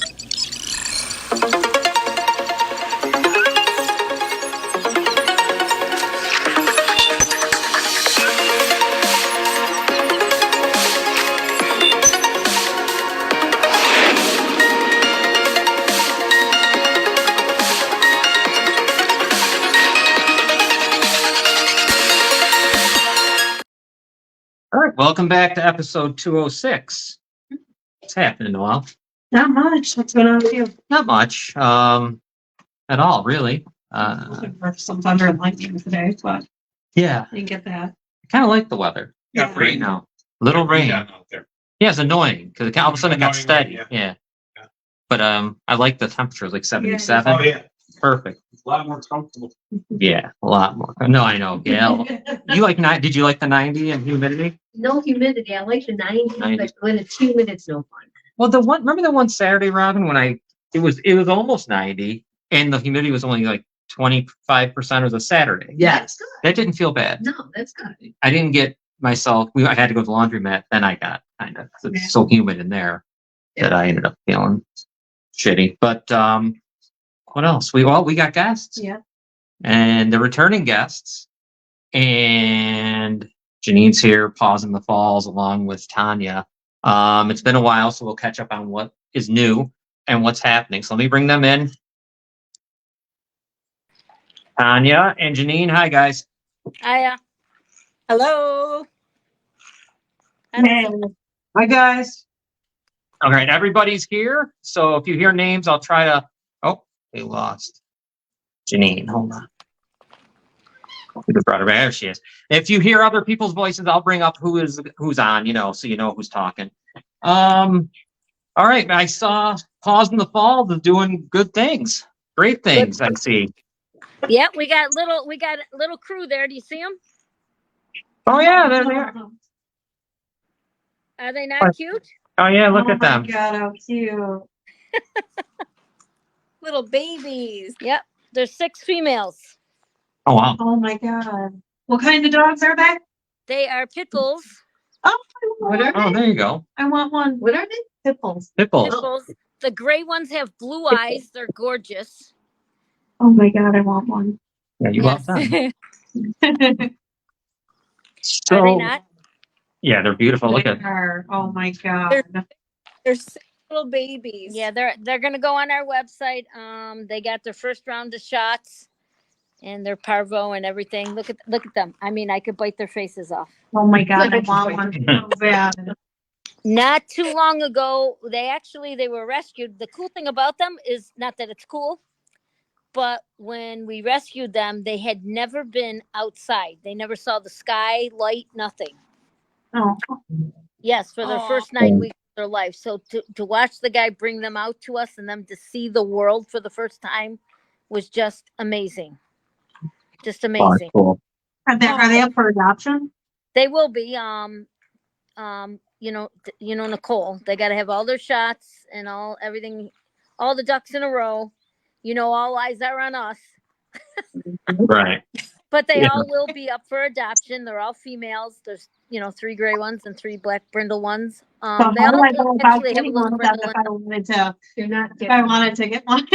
All right, welcome back to episode 206. What's happening, Noel? Not much. What's going on with you? Not much, at all, really. Looking for some thunder and lightning today, but Yeah, I didn't get that. I kind of like the weather Yeah. right now. Little rain. down out there. Yeah, it's annoying because all of a sudden it got Annoying, steady. yeah. Yeah. Yeah. But I like the temperature, like 77. Oh, yeah. Perfect. A lot more comfortable. Yeah, a lot more. No, I know. Yeah. You like did you like the 90 and humidity? No humidity. I like the 90, 90. but when it's humid, it's no fun. Well, remember the one Saturday, Robin, when it was almost 90 and the humidity was only like 25% of the Saturday. That's good. That didn't feel bad. No, that's good. I didn't get myself. I had to go to the laundromat. Then I got kind of Yeah. so humid in there that I ended up feeling shitty. But what else? We got guests. Yeah. And the returning guests. And Janine's here, pausing the falls along with Tanya. It's been a while, so we'll catch up on what is new and what's happening. So let me bring them in. Tanya and Janine, hi guys. Hiya. Hello. Hey. Hi guys. All right, everybody's here. So if you hear names, I'll try to. Oh, we lost Janine. Hold on. We just brought her back. There she is. If you hear other people's voices, I'll bring up who's on. So you know who's talking. All right, I saw Pause in the Falls is doing good things, great things. I see. Yeah, we got a little crew there. Do you see them? Oh yeah, they're there. Are they not cute? Oh yeah, look at them. Oh my God, how cute. Little babies. Yep. There's 6 females. Oh wow. Oh my God. What kind of dogs are they? They are pit bulls. Oh, What are Oh, there you go. I want one. What are they? Pit bulls. Pit Pipples. bulls. The gray ones have blue eyes. They're gorgeous. Oh my God, I want one. Yeah, you love them. Are they So not? yeah, they're beautiful. Look at. They are. Oh my God. They're 6 little babies. Yeah, they're gonna go on our website. They got their first round of shots, and their parvo and everything. Look at them. I mean, I could bite their faces off. Oh my God, I want one so bad. Not too long ago, they were rescued. The cool thing about them is not that it's cool, but when we rescued them, they had never been outside. They never saw the sky, light, nothing. Oh. Yes, for their first 9 weeks of their life. So to watch the guy bring them out to us and them to see the world for the first time was just amazing. Just amazing. Oh, cool. Are they up for adoption? They will be. Nicole. They got to have all their shots and everything, all the ducks in a row. All eyes are on us. Right. But they Yeah. all will be up for adoption. They're all females. There's 3 gray ones and 3 black brindle ones. So They how do all I go about actually have a getting little one brindle if I wanted to? You're not If I getting. wanted to get one.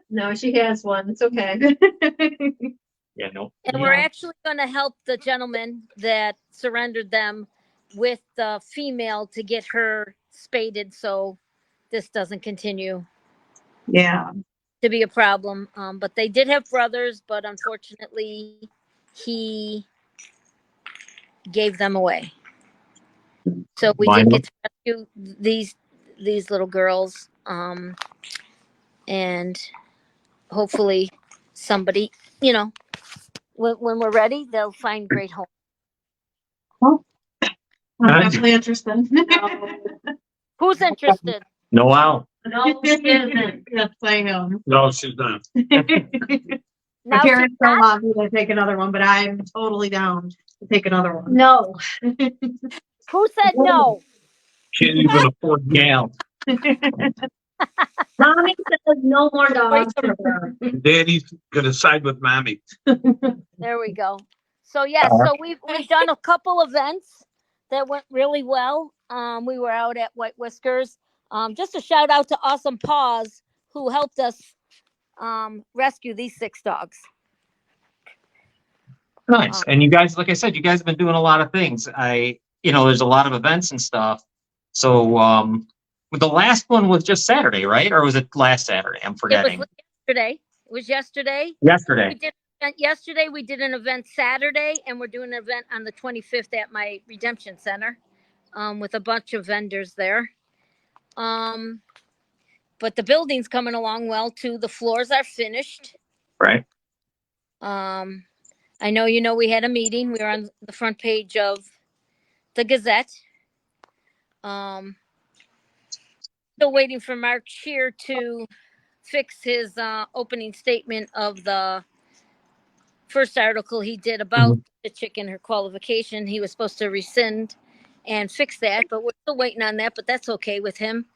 No, she has one. It's okay. Yeah. No. And we're actually going to help the gentleman that surrendered them with the female to get her spaded so this doesn't continue Yeah. to be a problem. But they did have brothers, but unfortunately he gave them away. So we did get to rescue these little girls. And hopefully somebody, when we're ready, they'll find great home. I'm definitely interested. Who's interested? Noel. No, she isn't. Yes, I know. No, she's not. My Now parents she's don't not? want me to take another one, but I'm totally down to take another one. No. Who said no? Can't even afford gal. Mommy says no more dogs for her. Daddy's gonna side with mommy. There we go. So so we've done a couple events that went really well. We were out at White Whiskers. Just a shout out to Awesome Paws who helped us rescue these 6 dogs. Nice. And you guys, like I said, you guys have been doing a lot of things. There's a lot of events and stuff. So, the last one was just Saturday, right? Or was it last Saturday? I'm forgetting. It was yesterday. Yesterday. Yesterday we did an event Saturday, and we're doing an event on the 25th at my Redemption Center, with a bunch of vendors there. But the building's coming along well too. The floors are finished. Right. I know we had a meeting. We were on the front page of the Gazette. Still waiting for Mark Scheer to fix his opening statement of the first article he did about the chick and her qualification. He was supposed to rescind and fix that, but we're still waiting on that, but that's okay with him.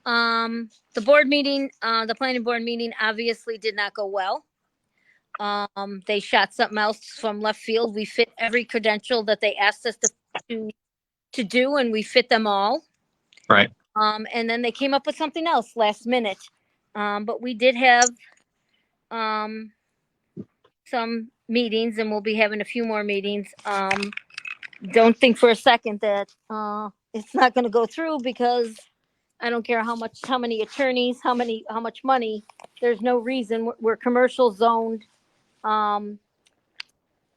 The board meeting, the planning board meeting obviously did not go well. They shot something else from left field. We fit every credential that they asked us to do, and we fit them all. Right. And then they came up with something else last minute. But we did have some meetings, and we'll be having a few more meetings. Don't think for a second that it's not going to go through, because I don't care how many attorneys, how much money. There's no reason. We're commercial zoned. I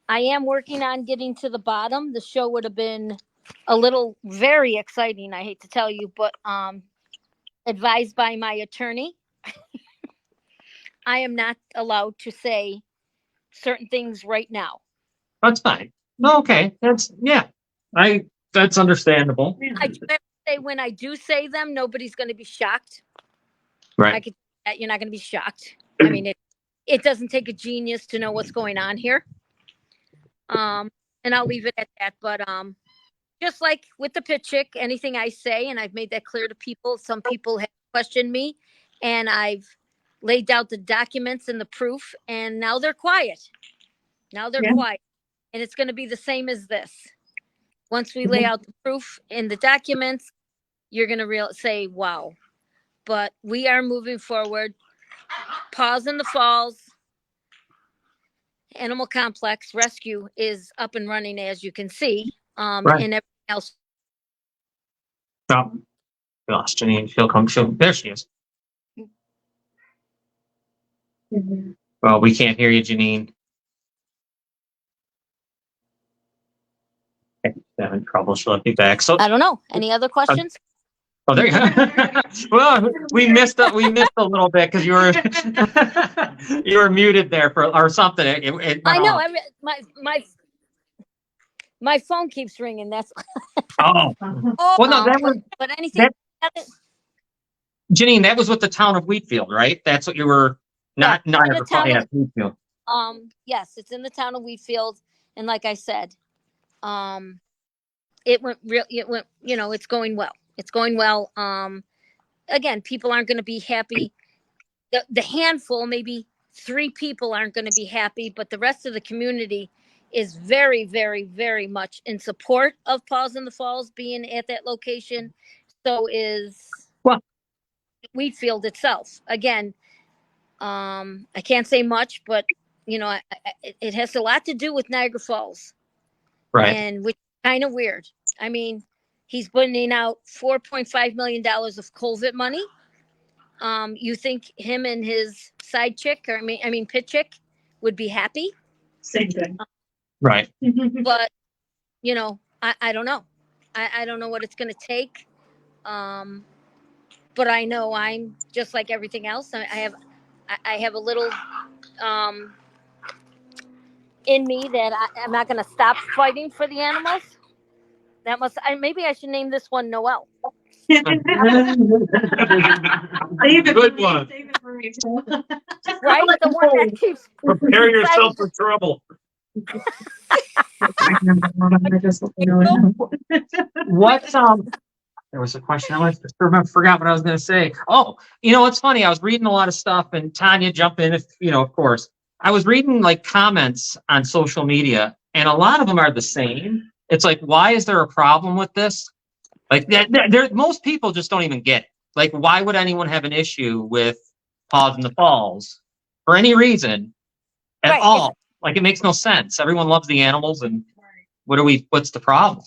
am working on getting to the bottom. The show would have been very exciting, I hate to tell you, but advised by my attorney, I am not allowed to say certain things right now. That's fine. No, okay. That's understandable. I try to say when I do say them, nobody's going to be shocked. Right. You're not going to be shocked. I mean, it doesn't take a genius to know what's going on here. And I'll leave it at that. But just like with the pit chick, anything I say, and I've made that clear to people, some people have questioned me, and I've laid out the documents and the proof, and now they're quiet. Quiet. And it's going to be the same as this. Once we lay out the proof in the documents, you're going to say, wow. But we are moving forward. Paws in the Falls Animal Complex Rescue is up and running, as you can see. Right. And everything else. Oh, we lost Janine. There she is. Well, we can't hear you, Janine. Okay, having trouble. She'll be back. So I don't know. Any other questions? Oh, there you go. Well, we missed a little bit because you were muted there or something. I know. My phone keeps ringing. That's. Oh. Well, no, that was. But anything. Janine, that was with the town of Wheatfield, right? That's what you were not Wheatfield. Yes, it's in the town of Wheatfield, and like I said, it went. It's going well. It's going well. Again, people aren't going to be happy. The handful, maybe 3 people aren't going to be happy, but the rest of the community is very, very, very much in support of Paws in the Falls being at that location. So is Wheatfield itself. Again, I can't say much, but it has a lot to do with Niagara Falls, right? And which is kind of weird. I mean, he's putting out $4.5 million of COVID money. You think him and his side chick, or I mean pit chick, would be happy? Same thing. Right. But I don't know. I don't know what it's going to take. But I know I'm just like everything else. I have a little in me that I'm not going to stop fighting for the animals. Maybe I should name this one Noel. Save it Good for me. one. Save it for me. Right? The one that keeps. Prepare yourself for trouble. What? There was a question. I forgot what I was going to say. Oh, it's funny. I was reading a lot of stuff, and Tanya, jump in if of course. I was reading like comments on social media, and a lot of them are the same. It's like, why is there a problem with this? Like that, most people just don't even get it. Like, why would anyone have an issue with Paws in the Falls for any reason at Right, all? Like, it makes no sense. Everyone loves the animals, and what's the problem?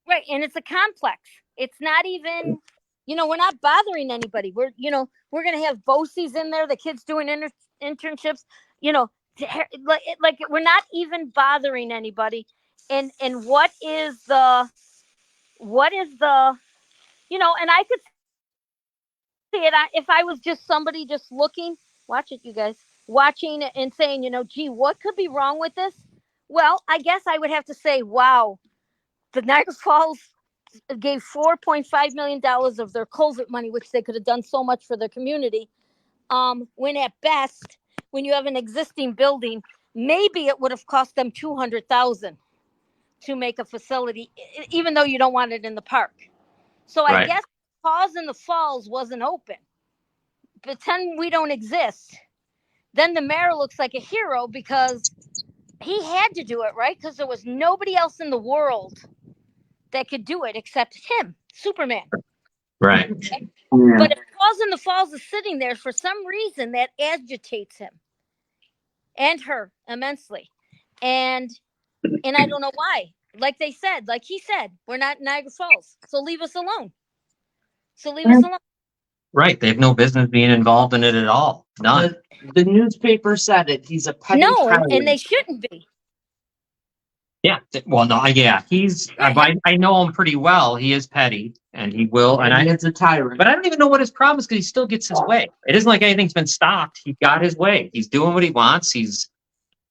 Right. And it's a complex. It's not even, we're not bothering anybody. We're going to have BOCES in there, the kids doing internships, like we're not even bothering anybody. And what is the, and I could see it if I was just somebody just looking, watch it, you guys, watching it and saying, gee, what could be wrong with this? Well, I guess I would have to say, wow, the Niagara Falls gave $4.5 million of their COVID money, which they could have done so much for their community. When at best, when you have an existing building, maybe it would have cost them $200,000 to make a facility, even though you don't want it in the park. So I Right. guess Paws in the Falls wasn't open. Pretend we don't exist. Then the mayor looks like a hero because he had to do it, right? Because there was nobody else in the world that could do it except him, Superman. Right. But if Paws in the Falls is sitting there for some reason, that agitates him and her immensely. And I don't know why. Like he said, we're not Niagara Falls. So leave us alone. Right. They have no business being involved in it at all. None. The newspaper said it. He's a petty No, coward. and they shouldn't be. Yeah. Well, no. Yeah. I know him pretty well. He is petty, and he will. And He's a tyrant. But I don't even know what his problem is because he still gets his way. It isn't like anything's been stopped. He got his way. He's doing what he wants. He's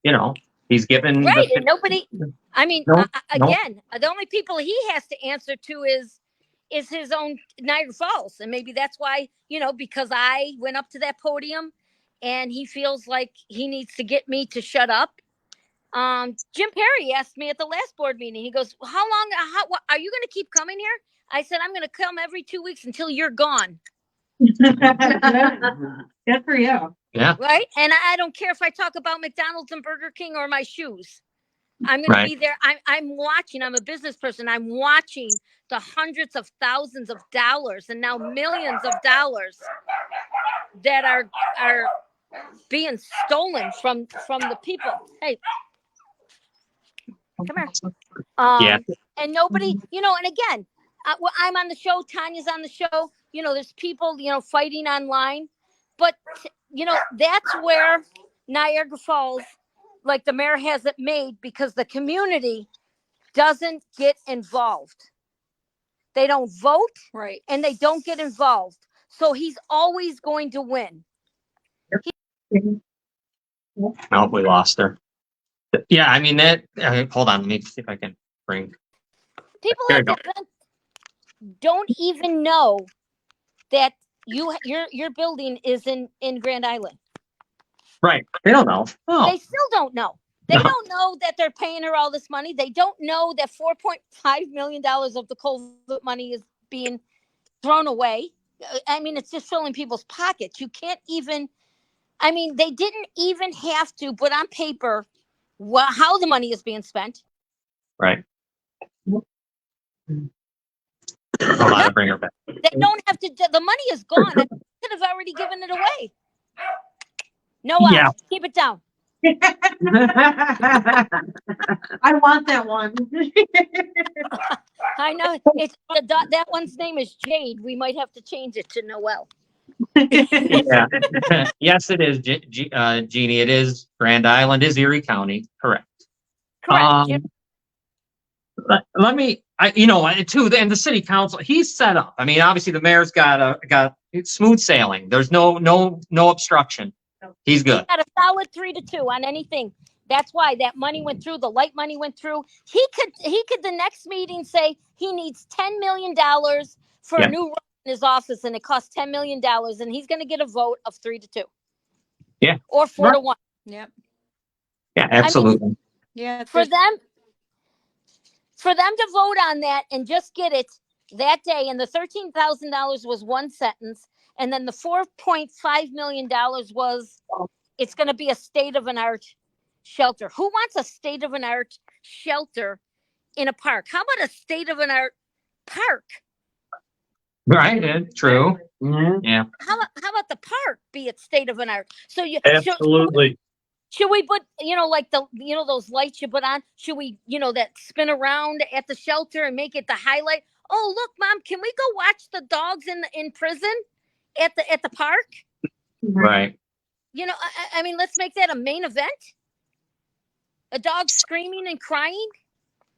given. Right. And nobody, I mean, No, again, the only people he has to answer to is his own Niagara Falls. And maybe that's why, because I went up to that podium and he feels like he needs to get me to shut up. Jim Perry asked me at the last board meeting, he goes, how are you going to keep coming here? I said, I'm going to come every 2 weeks until you're gone. Good for you. Yeah. Right. And I don't care if I talk about McDonald's and Burger King or my shoes. I'm going to be there. I'm watching. I'm a business person. I'm watching the hundreds of thousands of dollars and now millions of dollars that are being stolen from the people. Hey, come here. Yeah. And nobody, and again, I'm on the show. Tanya's on the show. There's people, fighting online. But, that's where Niagara Falls, like the mayor has it made because the community doesn't get involved. They don't vote. Right. And they don't get involved. So he's always going to win. Oh, we lost her. Yeah, I mean that. Hold on, let me see if I can bring. People There at you the event don't even know that your building is in Grand Island. Right, they don't know. Oh, They still don't know. They No. don't know that they're paying her all this money. They don't know that $4.5 million of the COVID money is being thrown away. I mean, it's just filling people's pockets. You can't even. I mean, they didn't even have to put on paper how the money is being spent. right. Hold on, I'll bring her back. They don't have to. The money is gone. I could have already given it away. Noah, Yeah. keep it down. I want that one. I know it's that one's name is Jade. We might have to change it to Noelle. Yeah. Yes, it is, Jeannie. It is Grand Island is Erie County, correct? Correct. Jim. Let me. And the city council, he's set up. I mean, obviously the mayor's got smooth sailing. There's no obstruction. He's good. Got a solid 3-2 on anything. That's why that money went through. The light money went through. He could the next meeting say he needs $10 million for Yeah. a new room in his office, and it costs $10 million, and he's going to get a vote of 3-2. Yeah. Or 4-1. Yep. Yeah, absolutely. Yeah. For them to vote on that and just get it that day, and the $13,000 was one sentence, and then the $4.5 million was it's going to be a state-of-an-art shelter. Who wants a state-of-an-art shelter in a park? How about a state-of-an-art park? Right, true. Mhm. Yeah, How about the park be at state of an art? So Absolutely. should we put, like those lights you put on? Should we, that spin around at the shelter and make it the highlight? Oh, look, Mom, can we go watch the dogs in prison at the park? right. I mean, let's make that a main event. A dog screaming and crying.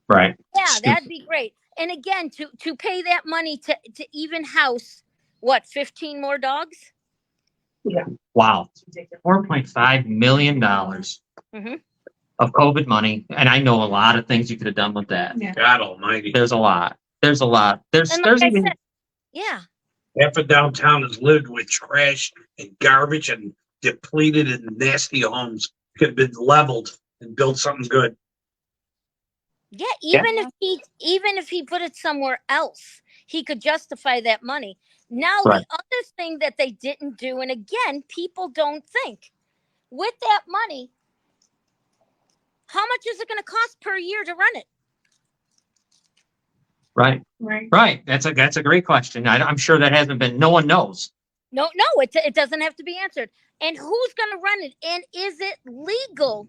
Right. Yeah, that'd be great. And again, to pay that money to even house what, 15 more dogs? Wow. $4.5 million Mhm. of COVID money. And I know a lot of things you could have done with that. Yeah. God almighty. There's a lot. There's a lot. There's And like I even, said, yeah. Half of downtown is lived with trash and garbage and depleted and nasty homes. Could have been leveled and built something good. Yeah, even if he put it somewhere else, he could justify that money. Now Right. the other thing that they didn't do, and again, people don't think, with that money, how much is it going to cost per year to run it? right. Right. Right. That's a great question. I'm sure that hasn't been, no one knows. No, it doesn't have to be answered. And who's going to run it? And is it legal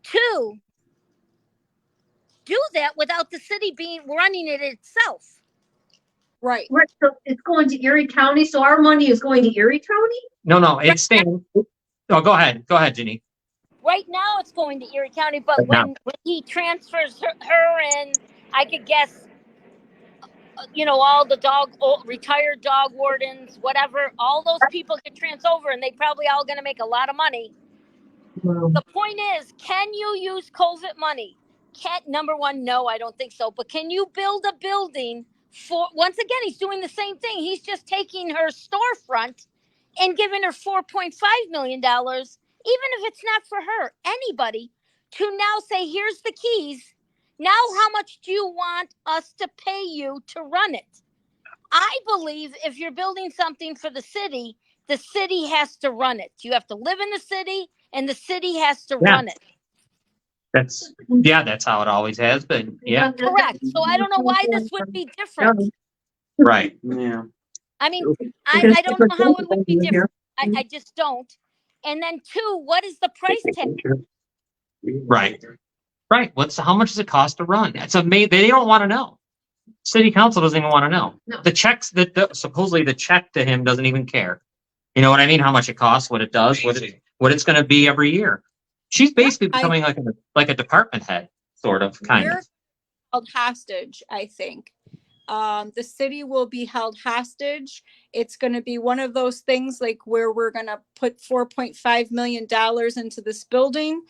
to do that without the city running it itself? Right, so it's going to Erie County, so our money is going to Erie County? No, it's staying. Oh, go ahead, Ginny. Right now, it's going to Erie County, but Right now. when he transfers her and I could guess, all the retired dog wardens, whatever, all those people could transfer over, and they probably all going to make a lot of money. The point is, can you use COVID money? Number one, no, I don't think so. But can you build a building for? Once again, he's doing the same thing. He's just taking her storefront and giving her $4.5 million, even if it's not for her, anybody, to now say, here's the keys. Now, how much do you want us to pay you to run it? I believe if you're building something for the city has to run it. You have to live in the city, and the city has to run it. That's how it always has been. Yeah. Correct. So I don't know why this would be different. Right. Yeah. I mean, I don't know how it would be different. I just don't. And then two, what is the price tag? Right. Right. How much does it cost to run? It's amazing. They don't want to know. City council doesn't even want to know. No. The checks supposedly the check to him doesn't even care. You know what I mean? How much it costs, what it does, what it's going to be every year. She's basically becoming like a department head, sort of, kind We're of. held hostage, I think. The city will be held hostage. It's going to be one of those things like where we're going to put $4.5 million into this building,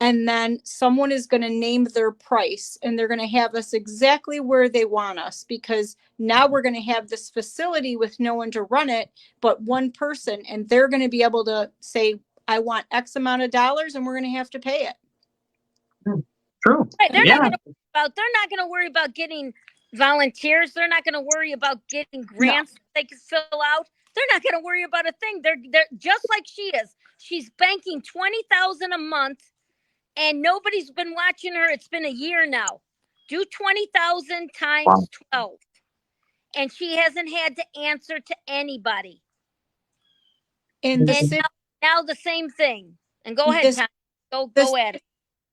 and then someone is going to name their price, and they're going to have us exactly where they want us, because now we're going to have this facility with no one to run it, but one person, and they're going to be able to say, I want X amount of dollars, and we're going to have to pay it. True. Right, they're Yeah. not going to worry about getting volunteers. They're not going to worry about getting grants they can fill out. They're not going to worry about a thing. They're just like she is. She's banking $20,000 a month, and nobody's been watching her. It's been a year now. Do 20,000 times 12, and she hasn't had to answer to anybody. In the And city, now the same thing. And go ahead, Tom. Go at it.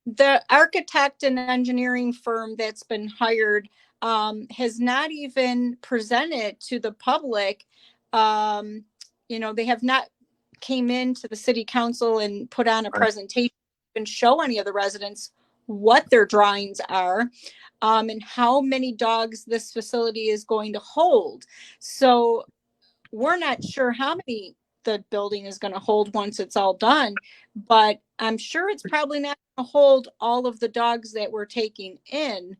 the architect and engineering firm that's been hired has not even presented to the public. They have not came into the city council and put on a presentation and show any of the residents what their drawings are, and how many dogs this facility is going to hold. So we're not sure how many the building is going to hold once it's all done, but I'm sure it's probably not going to hold all of the dogs that we're taking in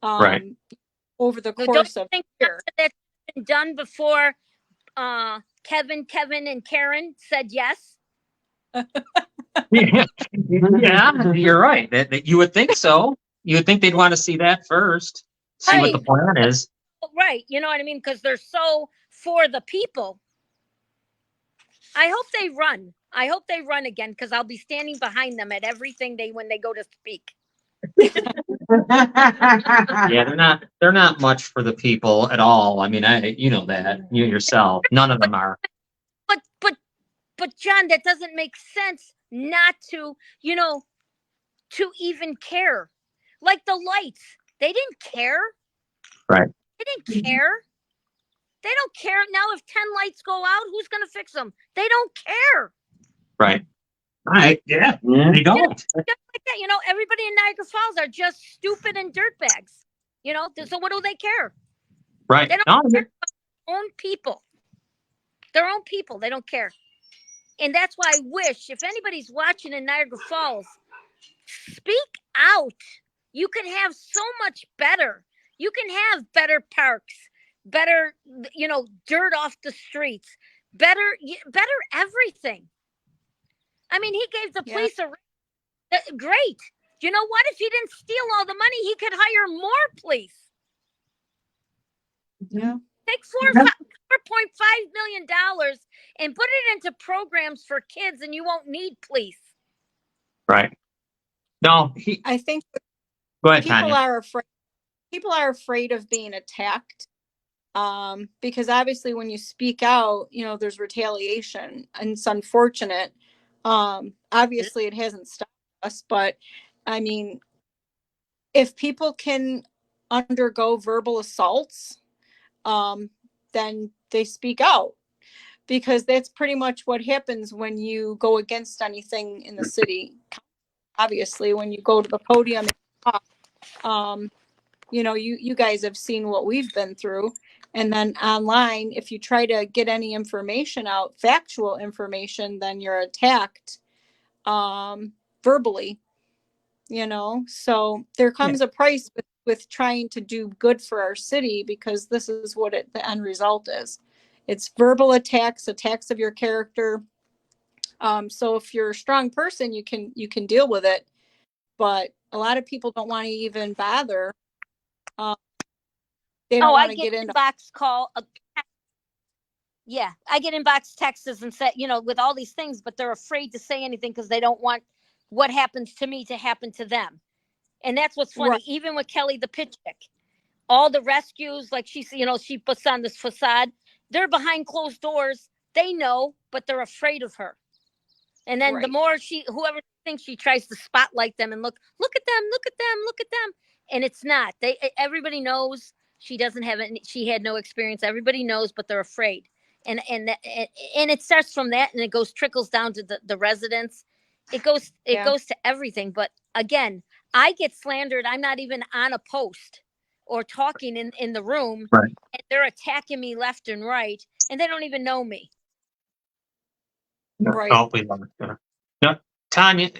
over the So course don't of you think the year. that's been done before Kevin, and Karen said yes? Yeah, you're right. That you would think so. You would think they'd want to see that first, see what the plan is. Right. You know what I mean? Because they're so for the people. I hope they run. I hope they run again, because I'll be standing behind them at everything when they go to speak. Yeah, they're not much for the people at all. I mean, you know that, you yourself. None of them are. But John, that doesn't make sense not to, to even care. Like the lights, they didn't care. Right. They didn't care. They don't care. Now, if 10 lights go out, who's going to fix them? They don't care. Right. Right. Yeah. They don't. Just like that, everybody in Niagara Falls are just stupid and dirtbags. So what do they care? Right. They don't No, care about their own people. Their own people. They don't care. And that's why I wish, if anybody's watching in Niagara Falls, speak out. You can have so much better. You can have better parks, better, dirt off the streets, better everything. I mean, he gave the police great. You know what? If he didn't steal all the money, he could hire more police. Yeah. Take $4.5 million and put it into programs for kids, and you won't need police. right. No, I think go ahead, people Tanya. are afraid. People are afraid of being attacked, because obviously when you speak out, there's retaliation, and it's unfortunate. Obviously it hasn't stopped us, but I mean, if people can undergo verbal assaults, then they speak out, because that's pretty much what happens when you go against anything in the city. Obviously, when you go to the podium and talk, you guys have seen what we've been through. And then online, if you try to get any information out, factual information, then you're attacked verbally, so there comes a price with trying to do good for our city, because this is what the end result is. It's verbal attacks of your character. So if you're a strong person, you can deal with it, but a lot of people don't want to even bother. They don't want to get into inbox call. Yeah, I get inbox texts and say, with all these things, but they're afraid to say anything because they don't want what happens to me to happen to them. And that's what's funny. Right. Even with Kelly the pit chick, all the rescues, like she puts on this facade, they're behind closed doors. They know, but they're afraid of her. And then the more whoever thinks, she tries to spotlight them and look at them. And it's not. Everybody knows she doesn't have it. She had no experience. Everybody knows, but they're afraid. And it starts from that, and it trickles down to the residents. It goes to everything. But again, I get slandered. I'm not even on a post or talking in the room, Right. and they're attacking me left and right, and they don't even know me. Right. Oh, we love it. No, Tanya,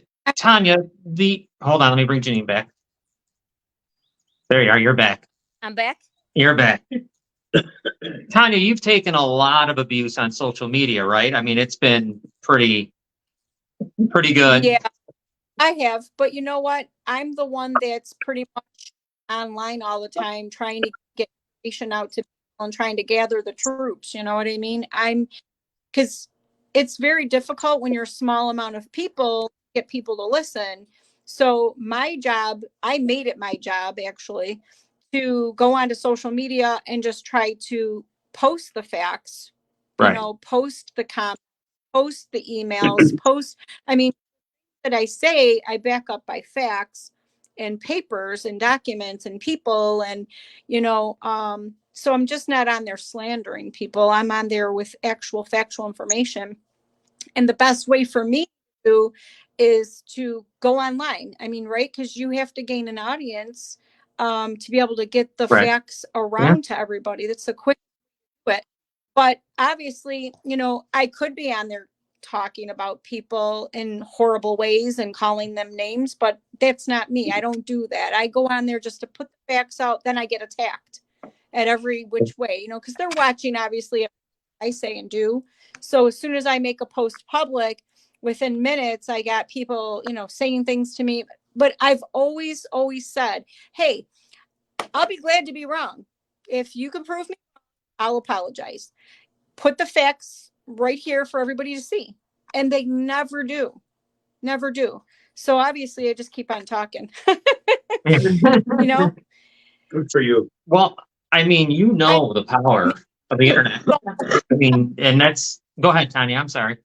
hold on, let me bring Janine back. There you are. You're back. I'm back. You're back. Tanya, you've taken a lot of abuse on social media, right? I mean, it's been pretty good. Yeah, I have. But you know what? I'm the one that's pretty much online all the time, trying to get information out to people and trying to gather the troops. You know what I mean? Because it's very difficult when you're a small amount of people, get people to listen. So my job, I made it my job actually, to go onto social media and just try to post the facts, Right. post the comments, post the emails, that I say I back up by facts and papers and documents and people, and so I'm just not on there slandering people. I'm on there with actual factual information. And the best way for me to do is to go online. I mean, right? Because you have to gain an audience to be able to get the facts around to everybody. That's the quick way. But obviously, I could be on there talking about people in horrible ways and calling them names, but that's not me. I don't do that. I go on there just to put the facts out. Then I get attacked at every which way, because they're watching obviously I say and do. So as soon as I make a post public, within minutes, I got people, saying things to me. But I've always said, hey, I'll be glad to be wrong. If you can prove me, I'll apologize. Put the facts right here for everybody to see. And they never do. So obviously I just keep on talking. You know, Good for you. Well, I mean, you know the power of the internet. I mean, and that's, go ahead, Tanya, I'm sorry.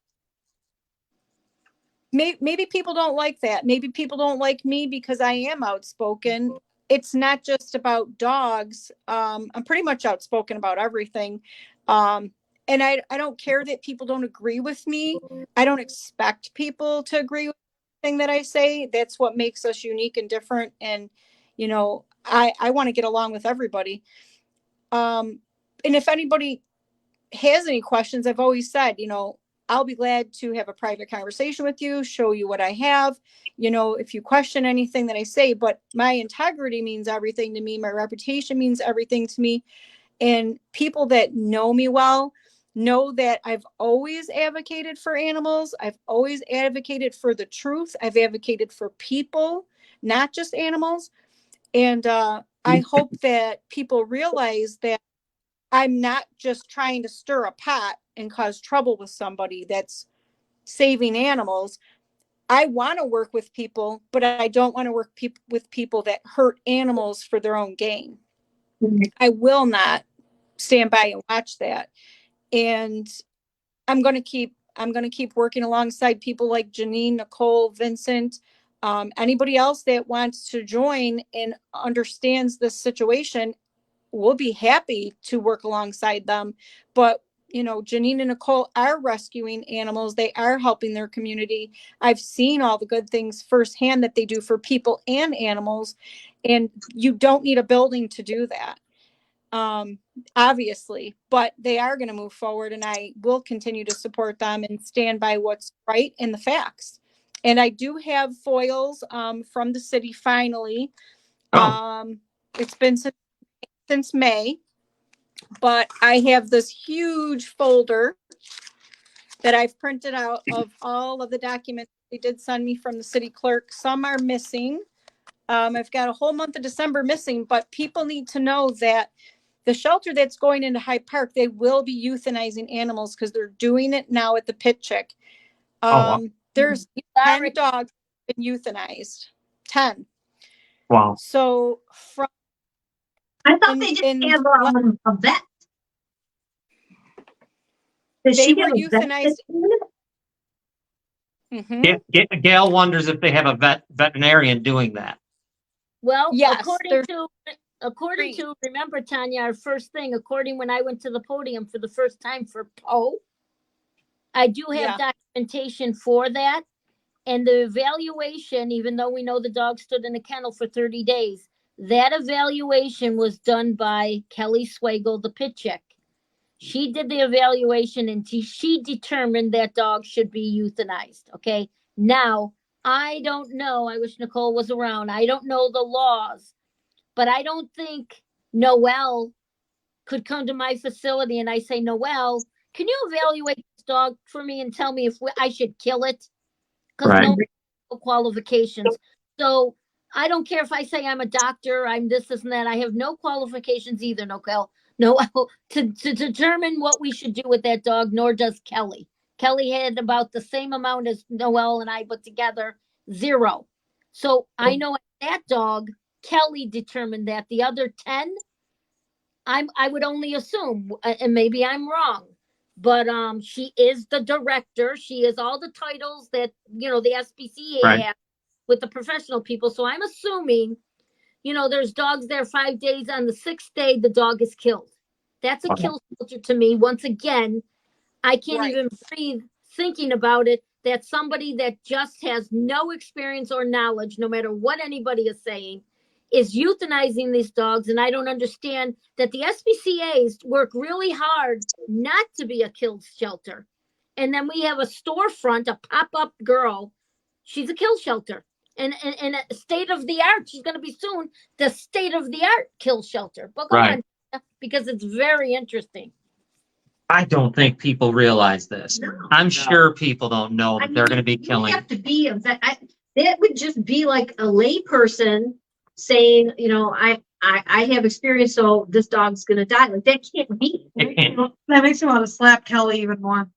maybe people don't like that. Maybe people don't like me because I am outspoken. It's not just about dogs. I'm pretty much outspoken about everything. And I don't care that people don't agree with me. I don't expect people to agree with anything that I say. That's what makes us unique and different. And, you know, I want to get along with everybody. And if anybody has any questions, I've always said, you know, I'll be glad to have a private conversation with you, show you what I have, you know, if you question anything that I say, but my integrity means everything to me. My reputation means everything to me. And people that know me well know that I've always advocated for animals. I've always advocated for the truth. I've advocated for people, not just animals. And I hope that people realize that I'm not just trying to stir a pot and cause trouble with somebody that's saving animals. I want to work with people, but I don't want to work with people that hurt animals for their own gain. I will not stand by and watch that. And I'm going to keep working alongside people like Janine, Nicole, Vincent, anybody else that wants to join and understands this situation. We'll be happy to work alongside them. But, you know, Janine and Nicole are rescuing animals. They are helping their community. I've seen all the good things firsthand that they do for people and animals. And you don't need a building to do that, obviously. But they are going to move forward, and I will continue to support them and stand by what's right and the facts. And I do have foils from the city finally. It's been since May, but I have this huge folder that I've printed out of all of the documents they did send me from the city clerk. Some are missing. I've got a whole month of December missing, but people need to know that the shelter that's going into Hyde Park, they will be euthanizing animals because they're doing it now at the Pit Chick. Wow. There's 10 dogs been euthanized. 10. Wow. So from I thought they didn't have a vet. Does they she were have a vet euthanized. that's- Gail wonders if they have a veterinarian doing that. Well, Yes, according to, remember, Tanya, our first thing, according when I went to the podium for the first time for Poe, I do have documentation for that. And the evaluation, even though we know the dog stood in a kennel for 30 days, that evaluation was done by Kelly Swagel, the pit chick. She did the evaluation and she determined that dog should be euthanized. Okay. Now, I don't know. I wish Nicole was around. I don't know the laws, but I don't think Noelle could come to my facility and I say, Noelle, can you evaluate this dog for me and tell me if I should kill it? Because Right. no qualifications. So I don't care if I say I'm a doctor, I'm this and that. I have no qualifications either, Noelle, to determine what we should do with that dog, nor does Kelly. Kelly had about the same amount as Noelle and I, but together, 0. So I know that dog, Kelly determined that. The other 10, I would only assume, and maybe I'm wrong, but she is the director. She is all the titles that, you know, the SPCA has with the professional people. So I'm assuming, you know, there's dogs there 5 days. On the 6th day, the dog is killed. That's a kill shelter to me. Once again, I can't even breathe thinking about it, that somebody that just has no experience or knowledge, no matter what anybody is saying, is euthanizing these dogs. And I don't understand that the SPCAs work really hard not to be a kill shelter. And then we have a storefront, a pop-up girl. She's a kill shelter. And a state of the art, she's going to be soon the state of the art kill shelter. But go on, because it's very interesting. I don't think people realize this. No. I'm sure people don't know that they're going to be You killing. have to be a vet. That would just be like a lay person saying, you know, I have experience, so this dog's gonna die. Like that can't be. It can't. That makes me want to slap Kelly even more.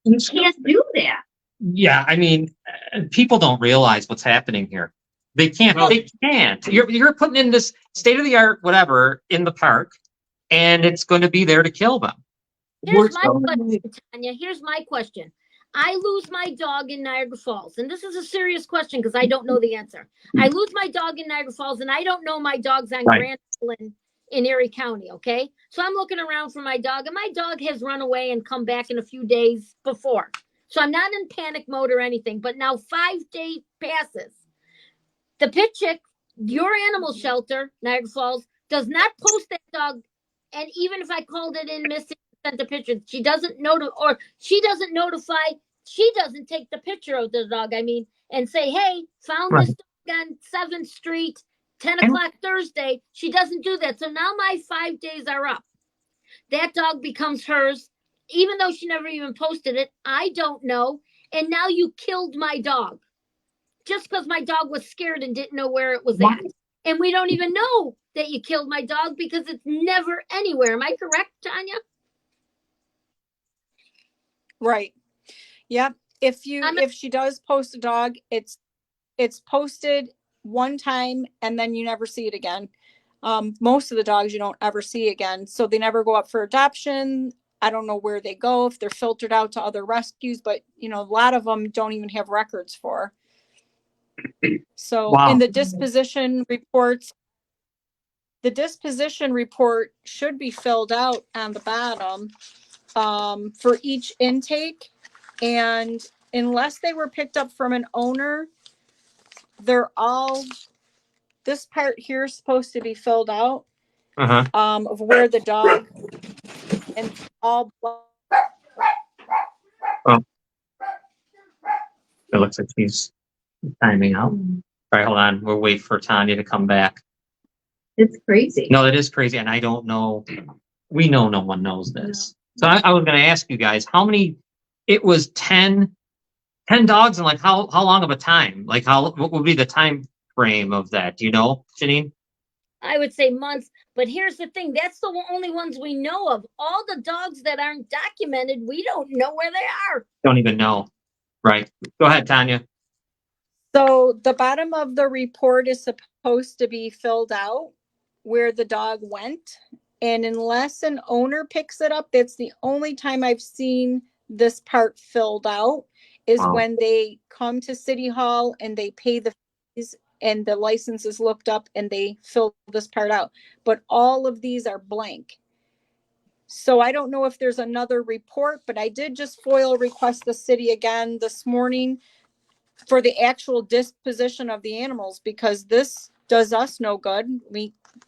You can't do that. Yeah, I mean, people don't realize what's happening here. They can't. Well- They can't. You're putting in this state of the art, whatever, in the park, and it's going to be there to kill them. Here's my So- question, Tanya. Here's my question. I lose my dog in Niagara Falls, and this is a serious question because I don't know the answer. I lose my dog in Niagara Falls, and I don't know my dog's on Right. Grand Island in Erie County. Okay, so I'm looking around for my dog, and my dog has run away and come back in a few days before. So I'm not in panic mode or anything. But now 5 days passes. The pit chick, your animal shelter, Niagara Falls, does not post that dog, and even if I called it in missing, sent a picture. She doesn't notify. She doesn't take the picture of the dog. I mean, and say, "Hey, found this dog on 7th Street, 10 o'clock Thursday." She doesn't do that. So now my 5 days are up. That dog becomes hers, even though she never even posted it. I don't know. And now you killed my dog just because my dog was scared and didn't know where it was at. And we don't even know that you killed my dog because it's never anywhere. Am I correct, Tanya? Right. Yep. If she does post a dog, it's posted one time and then you never see it again. Most of the dogs you don't ever see again. So they never go up for adoption. I don't know where they go, if they're filtered out to other rescues, but a lot of them don't even have records for. So Wow. in the disposition reports, the disposition report should be filled out on the bottom for each intake. And unless they were picked up from an owner, this part here is supposed to be filled out Uh-huh. of where the dog and all. It looks like he's timing out. All right, hold on. We'll wait for Tanya to come back. It's crazy. No, it is crazy, and I don't know. We know no one knows this. So I was going to ask you guys how many. It was 10 dogs, and like how long of a time? Like what would be the time frame of that? Do you know, Janine? I would say months. But here's the thing. That's the only ones we know of. All the dogs that aren't documented, we don't know where they are. Don't even know. Right. Go ahead, Tanya. So the bottom of the report is supposed to be filled out where the dog went. And unless an owner picks it up, that's the only time I've seen this part filled out is Wow. when they come to City Hall and they pay the fees and the license is looked up and they fill this part out. But all of these are blank. So I don't know if there's another report, but I did just FOIL request the city again this morning for the actual disposition of the animals, because this does us no good.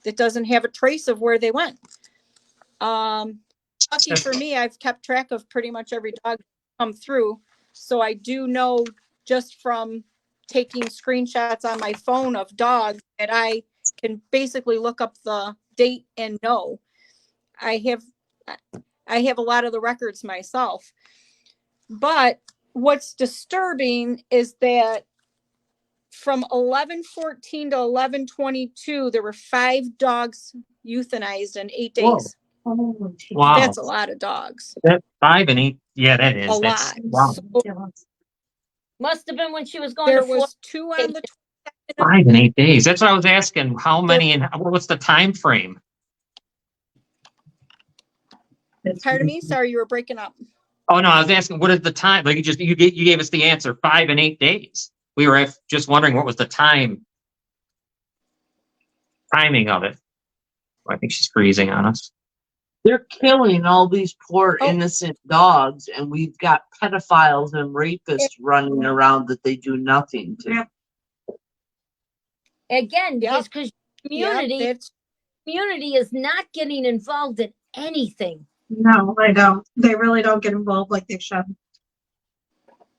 It doesn't have a trace of where they went. Lucky for me, I've kept track of pretty much every dog come through. So I do know just from taking screenshots on my phone of dogs that I can basically look up the date and know. I have a lot of the records myself. But what's disturbing is that from 11/14 to 11/22, there were 5 dogs euthanized in 8 days. Wow. That's a lot of dogs. That 5 and 8. Yeah, that is. A That's, lot. wow. So Must have been when she was going there to Florida. was 2 on the 5 and 8 days. That's what I was asking. How many and what's the time frame? Pardon me? Sorry, you were breaking up. Oh no, I was asking what is the time? Like you gave us the answer 5 and 8 days. We were just wondering what was the timing of it. I think she's freezing on us. They're killing all these poor Oh. innocent dogs, and we've got pedophiles and rapists running around that they do nothing to. Yeah. Again, Yep. because Yeah, community is not getting involved in anything. No, they don't. They really don't get involved like they should.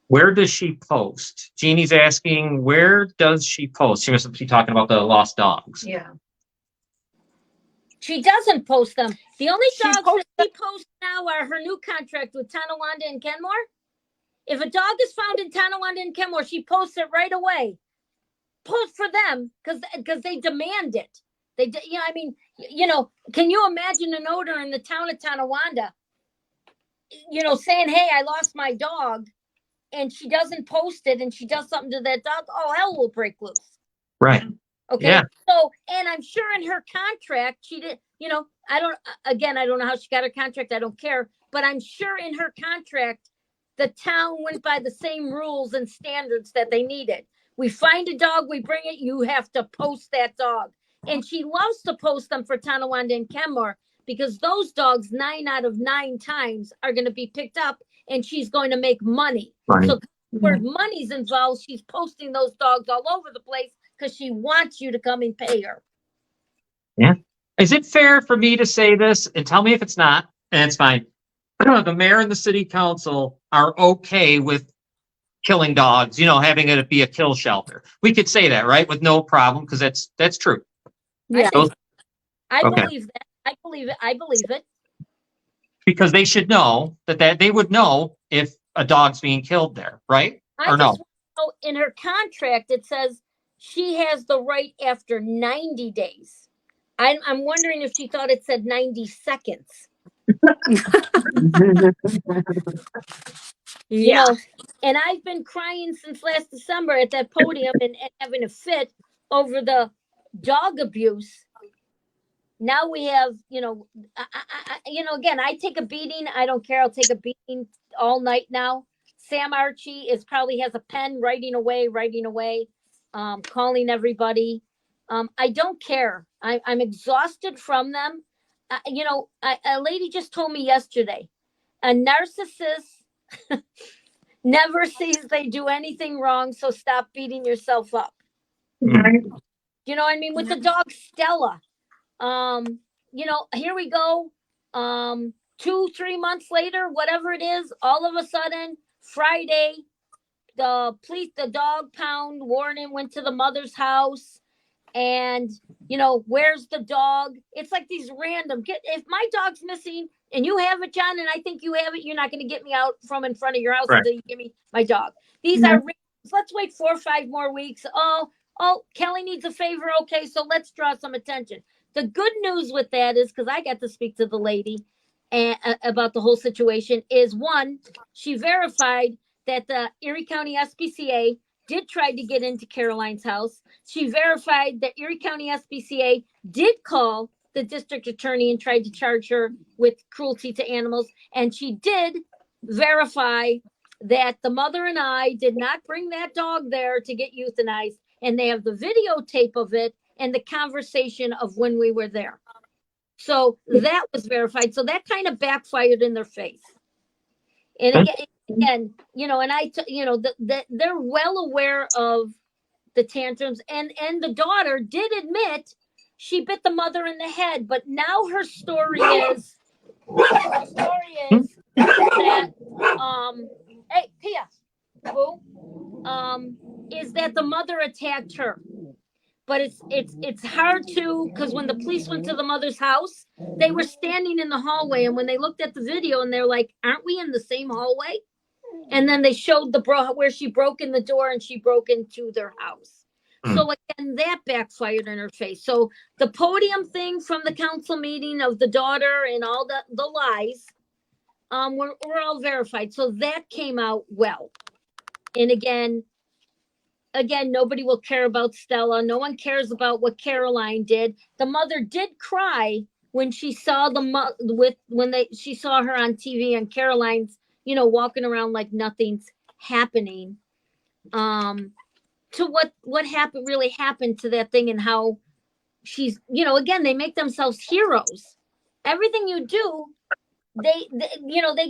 Where does she post? Jeannie's asking, where does she post? She must be talking about the lost dogs. Yeah. She doesn't post them. The only She dogs posts that she posts now are her new contract with Tonawanda and Kenmore. If a dog is found in Tonawanda and Kenmore, she posts it right away. Post for them because they demand it. Can you imagine an owner in the town of Tonawanda, saying, "Hey, I lost my dog," and she doesn't post it and she does something to that dog? Oh, hell will break loose. Right. Okay. Yeah. So, and I'm sure in her contract, she did, I don't, again, I don't know how she got her contract. I don't care, but I'm sure in her contract, the town went by the same rules and standards that they needed. We find a dog, we bring it, you have to post that dog. And she loves to post them for Tonawanda and Kenmore because those dogs, 9 out of 9 times, are going to be picked up and she's going to make money. Right. So, where money's involved, she's posting those dogs all over the place because she wants you to come and pay her. Is it fair for me to say this, and tell me if it's not, and it's fine. The mayor and the city council are okay with killing dogs, having it be a kill shelter. We could say that, right? With no problem, because that's true. Yeah. I Okay. believe that. I believe it. I believe it. Because they should know that they would know if a dog's being killed there, right? I Or no? just know in her contract it says she has the right after 90 days. I'm wondering if she thought it said 90 seconds. Yeah. And I've been crying since last December at that podium and having a fit over the dog abuse. Now we have, again, I take a beating. I don't care. I'll take a beating all night now. Sam Archie probably has a pen writing away, calling everybody. I don't care. I'm exhausted from them. A lady just told me yesterday, a narcissist never sees they do anything wrong, so stop beating yourself up. Right. You know what I mean? With the dog Stella, here we go. 2-3 months later, whatever it is, all of a sudden, Friday, the dog pound warden went to the mother's house. And, where's the dog? It's like these random, if my dog's missing and you have it, John, and I think you have it, you're not going to get me out from in front of your house Right. until you give me my dog. These are randoms. Let's wait 4 or 5 more weeks. Oh, Kelly needs a favor. Okay, so let's draw some attention. The good news with that is, because I got to speak to the lady about the whole situation, is one, she verified that the Erie County SPCA did try to get into Caroline's house. She verified that Erie County SPCA did call the district attorney and tried to charge her with cruelty to animals. And she did verify that the mother and I did not bring that dog there to get euthanized. And they have the videotape of it and the conversation of when we were there. So that was verified. So that kind of backfired in their face. And again, and they're well aware of the tantrums, and the daughter did admit she bit the mother in the head, but now her story is that hey Pia, is that the mother attacked her. But it's hard to, because when the police went to the mother's house, they were standing in the hallway, and when they looked at the video and they're like, aren't we in the same hallway? And then they showed where she broke in the door and she broke into their house. So again, that backfired in her face. So the podium thing from the council meeting of the daughter and all the lies, were all verified. So that came out well. And again, nobody will care about Stella. No one cares about what Caroline did. The mother did cry when she saw she saw her on TV and Caroline's, walking around like nothing's happening. To what happened really happened to that thing and how she's, again, they make themselves heroes. Everything you do, they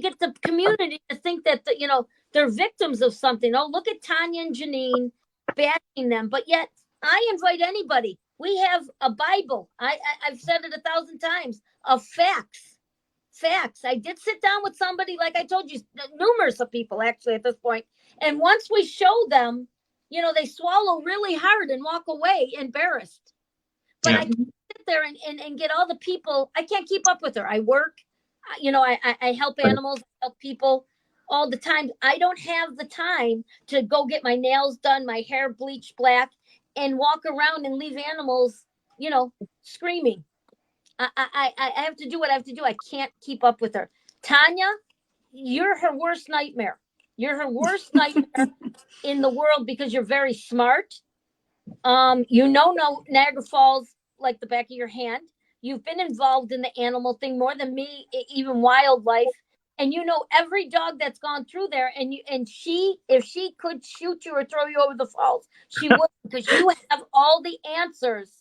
get the community to think that they're victims of something. Oh, look at Tanya and Janine bashing them, but yet I invite anybody. We have a Bible. I've said it 1,000 times of facts. I did sit down with somebody, like I told you, numerous of people actually at this point. And once we show them, they swallow really hard and walk away embarrassed. But I can't sit there and get all the people. I can't keep up with her. I work, I help animals, help people all the time. I don't have the time to go get my nails done, my hair bleached black, and walk around and leave animals, screaming. I have to do what I have to do. I can't keep up with her. Tanya, you're her worst nightmare. You're her worst nightmare in the world because you're very smart. no Niagara Falls like the back of your hand. You've been involved in the animal thing more than me, even wildlife. And you know every dog that's gone through there. And if she could shoot you or throw you over the falls, she would, because you have all the answers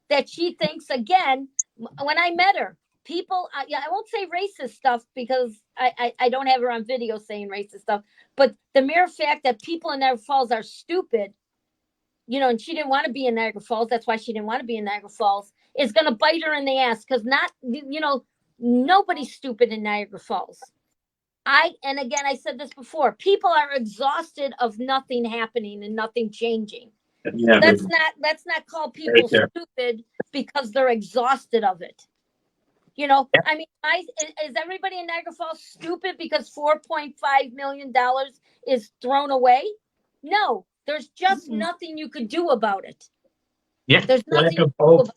that she thinks. Again, when I met her, people, I won't say racist stuff because I don't have her on video saying racist stuff, but the mere fact that people in Niagara Falls are stupid, and she didn't want to be in Niagara Falls. That's why she didn't want to be in Niagara Falls, is going to bite her in the ass, because nobody's stupid in Niagara Falls. And again, I said this before, people are exhausted of nothing happening and nothing changing. Yeah, Let's not call people stupid because they're exhausted of it. I mean, is everybody in Niagara Falls stupid because $4.5 million is thrown away? No, there's just nothing you could do about it. Yeah. There's nothing you of can do hope. about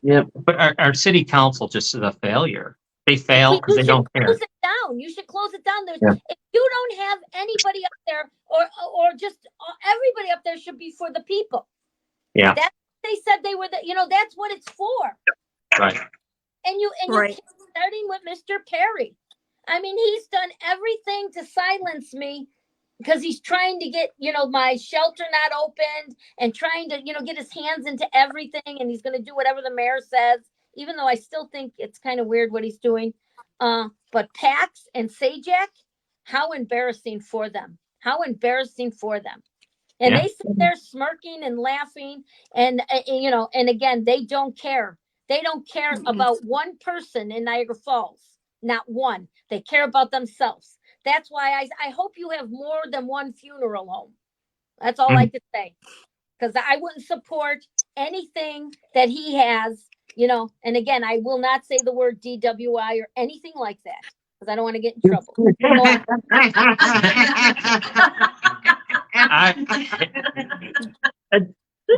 Yep. But our city council just is a failure. They fail because they don't care. Close it down. You should close it down. Yeah. If you don't have anybody up there, or just everybody up there should be for the people. Yeah. They said they were that's what it's for. Right. And you Right. keep starting with Mr. Perry. I mean, he's done everything to silence me because he's trying to get, my shelter not opened and trying to, get his hands into everything. And he's going to do whatever the mayor says, even though I still think it's kind of weird what he's doing. But Pax and Sajak, how embarrassing for them. How embarrassing for them. And Yeah. they sit there smirking and laughing. And, and again, they don't care. They don't care about one person in Niagara Falls. Not one. They care about themselves. That's why I hope you have more than one funeral home. That's all I can say. Because I wouldn't support anything that he has, and again, I will not say the word DWI or anything like that, because I don't want to get in trouble. Go on.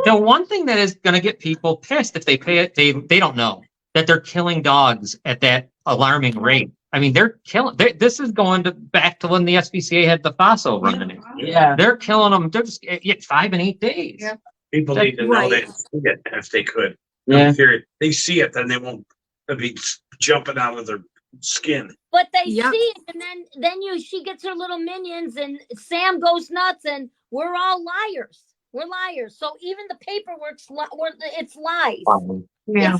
The one thing that is going to get people pissed if they pay it, they don't know that they're killing dogs at that alarming rate. I mean, they're killing. This is going back to when the SPCA had the FASO running it. Yeah. They're killing them. They're just 5 and 8 days. Yeah. People need to know Right. that if they could. Yeah. If they see it, then they won't be jumping out of their skin. But they Yep. see it, and then she gets her little minions, and Sam goes nuts, and we're all liars. We're liars. So even the paperwork's it's lies. Yeah.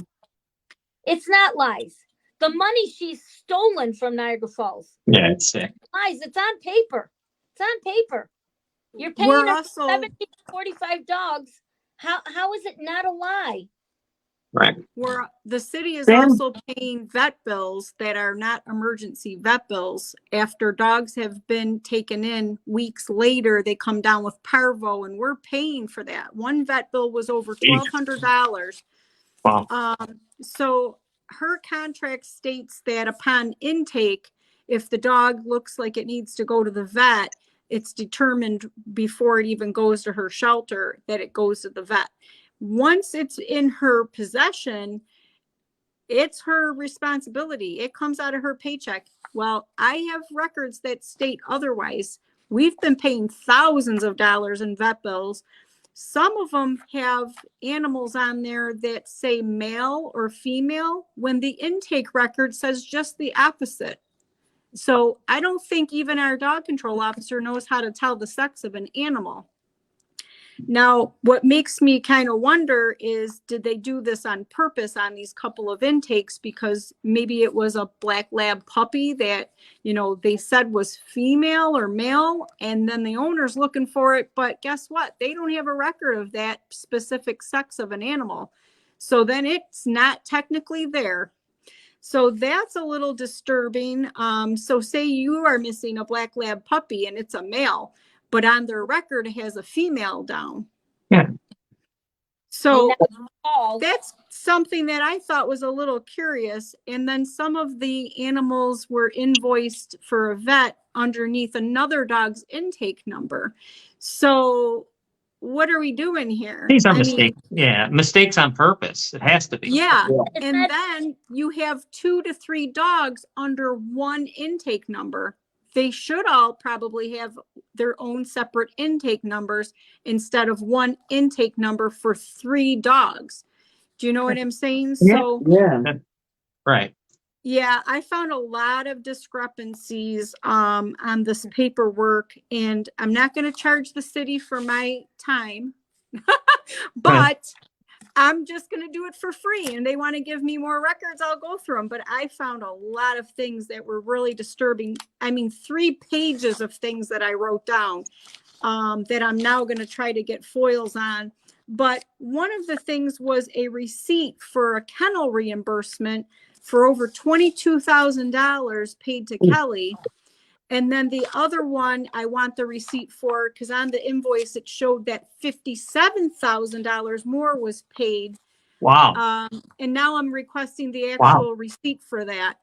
It's not lies. The money she's stolen from Niagara Falls, Yeah, it's sick. lies. It's on paper. It's on paper. You're paying We're her also, 45 dogs. How is it not a lie? Right. the city is Sam? also paying vet bills that are not emergency vet bills. After dogs have been taken in weeks later, they come down with parvo, and we're paying for that. One vet bill was over $1,200. Wow. So her contract states that upon intake, if the dog looks like it needs to go to the vet, it's determined before it even goes to her shelter that it goes to the vet. Once it's in her possession, it's her responsibility. It comes out of her paycheck. Well, I have records that state otherwise. We've been paying thousands of dollars in vet bills. Some of them have animals on there that say male or female when the intake record says just the opposite. So I don't think even our dog control officer knows how to tell the sex of an animal. Now, what makes me kind of wonder is, did they do this on purpose on these couple of intakes? Because maybe it was a black lab puppy that, they said was female or male, and then the owner's looking for it. But guess what? They don't have a record of that specific sex of an animal. So then it's not technically there. So that's a little disturbing. So say you are missing a black lab puppy and it's a male, but on their record it has a female down. Yeah. So All that's something that I thought was a little curious. And then some of the animals were invoiced for a vet underneath another dog's intake number. So what are we doing here? These are I mean, mistakes. Yeah, mistakes on purpose. It has to be. yeah. It's And not- then you have 2 to 3 dogs under one intake number. They should all probably have their own separate intake numbers instead of one intake number for 3 dogs. Do you know what I'm saying? Yeah. So, Yeah. Right. yeah, I found a lot of discrepancies on this paperwork, and I'm not going to charge the city for my time, but I'm just going to do it for free. And they want to give me more records, I'll go through them. But I found a lot of things that were really disturbing. I mean, 3 pages of things that I wrote down that I'm now going to try to get foils on. But one of the things was a receipt for a kennel reimbursement for over $22,000 paid to Kelly. And then the other one, I want the receipt for, because on the invoice, it showed that $57,000 more was paid. Wow. And now I'm requesting the actual receipt for that.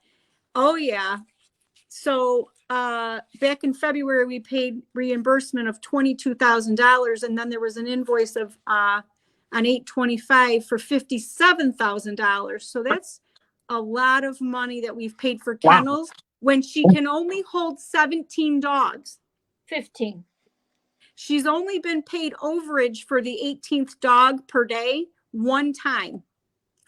Oh, yeah. So back in February, we paid reimbursement of $22,000. And then there was an invoice of on 8/25 for $57,000. So that's a lot of money that we've paid for Wow. kennels when she can only hold 17 dogs. 15. She's only been paid overage for the 18th dog per day one time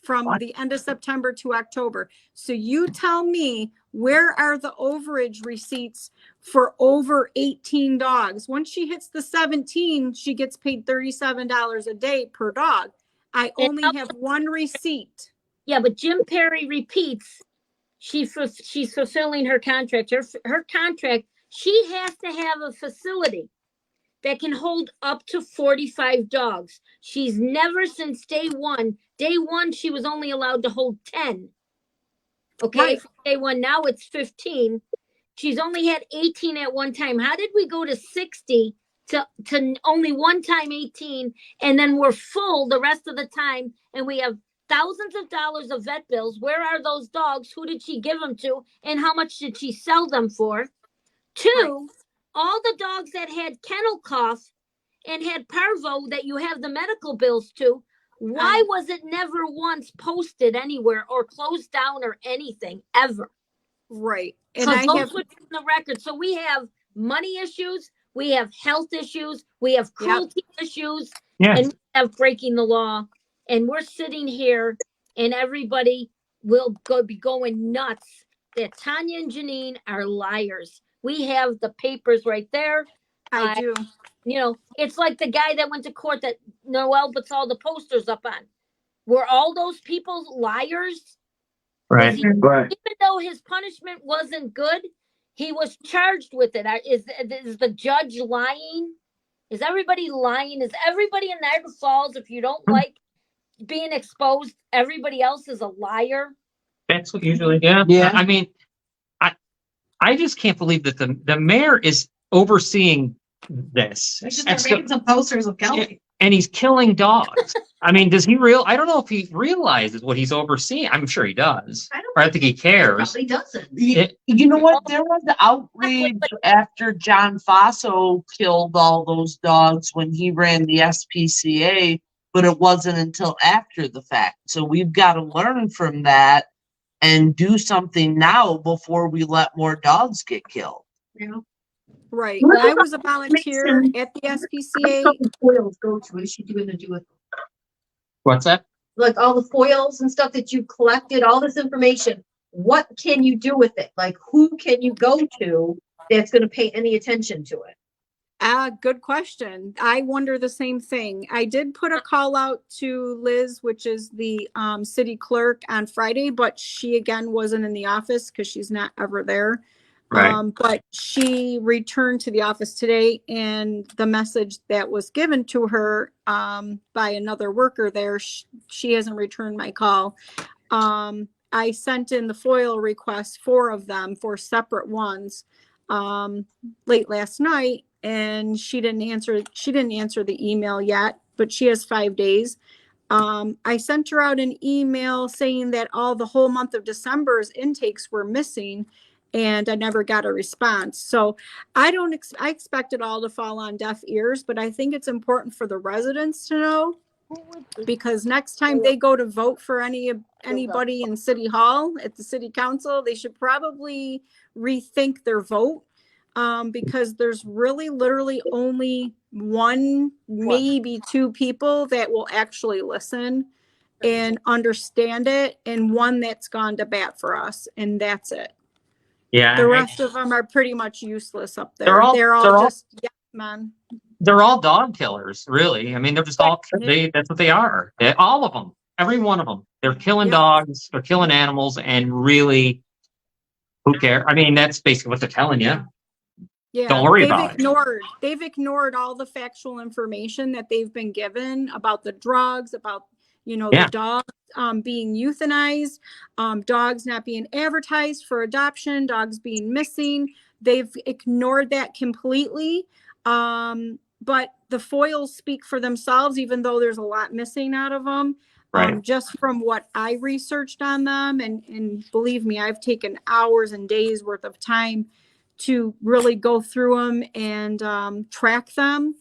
from What? the end of September to October. So you tell me, where are the overage receipts for over 18 dogs? Once she hits the 17, she gets paid $37 a day per dog. I only have one receipt. Yeah, but Jim Perry repeats, she's fulfilling her contract. Her contract, she has to have a facility that can hold up to 45 dogs. She's never, since day one, she was only allowed to hold 10. Okay, Right. from day one, now it's 15. She's only had 18 at one time. How did we go to 60 to only one time 18, and then we're full the rest of the time, and we have thousands of dollars of vet bills? Where are those dogs? Who did she give them to? And how much did she sell them for? 2, all the dogs that had kennel cough and had parvo that you have the medical bills to, why was it never once posted anywhere or closed down or anything ever? Right. And So I those have, would be in the record. So we have money issues, we have health issues, we have cruelty issues, Yeah. and we have breaking the law. And we're sitting here, and everybody will be going nuts that Tanya and Janine are liars. We have the papers right there. I do. You know, it's like the guy that went to court that Noel puts all the posters up on. Were all those people liars? Right. Right. Even though his punishment wasn't good, he was charged with it. Is the judge lying? Is everybody lying? Is everybody in Niagara Falls, if you don't like being exposed, everybody else is a liar? That's what usually, yeah. Yeah. I mean, I just can't believe that the mayor is overseeing this. We should And start so- making some posters of Kelly. and he's killing dogs. I mean, does he I don't know if he realizes what he's overseeing. I'm sure he does. I don't Or I think he cares. Probably doesn't. You know what? There was outrage after John Faso killed all those dogs when he ran the SPCA, but it wasn't until after the fact. So we've got to learn from that and do something now before we let more dogs get killed. You know? Right. What I about was a volunteer at the SPCA. What the foils go to? What is she doing to do with What's that? like all the foils and stuff that you collected, all this information? What can you do with it? Like, who can you go to that's going to pay any attention to it? Good question. I wonder the same thing. I did put a call out to Liz, which is the city clerk, on Friday, but she again wasn't in the office because she's not ever there. Right. But she returned to the office today, and the message that was given to her by another worker there, she hasn't returned my call. I sent in the FOIL requests, 4 of them, 4 separate ones, late last night, and she didn't answer the email yet, but she has 5 days. I sent her out an email saying that the whole month of December's intakes were missing, and I never got a response. So I expect it all to fall on deaf ears, but I think it's important for the residents to know, because next time they go to vote for anybody in City Hall at the city council, they should probably rethink their vote. because there's really literally only one, maybe two people that will actually listen and understand it, and one that's gone to bat for us, and that's it. Yeah. The I- rest of them are pretty much useless up there. They're all- They're all they're all- just yes man. They're all dog killers, really. I mean, they're just all, that's what they are. All of them, every one of them. They're killing Yep. dogs, they're killing animals, and really, who cares? I mean, that's basically what they're telling you. Yeah, Don't worry about it. They've ignored all the factual information that they've been given about the drugs, about, you know, Yeah. the dogs being euthanized, dogs not being advertised for adoption, dogs being missing. They've ignored that completely. But the foils speak for themselves, even though there's a lot missing out of them. Right. Just from what I researched on them, and believe me, I've taken hours and days worth of time to really go through them and track them.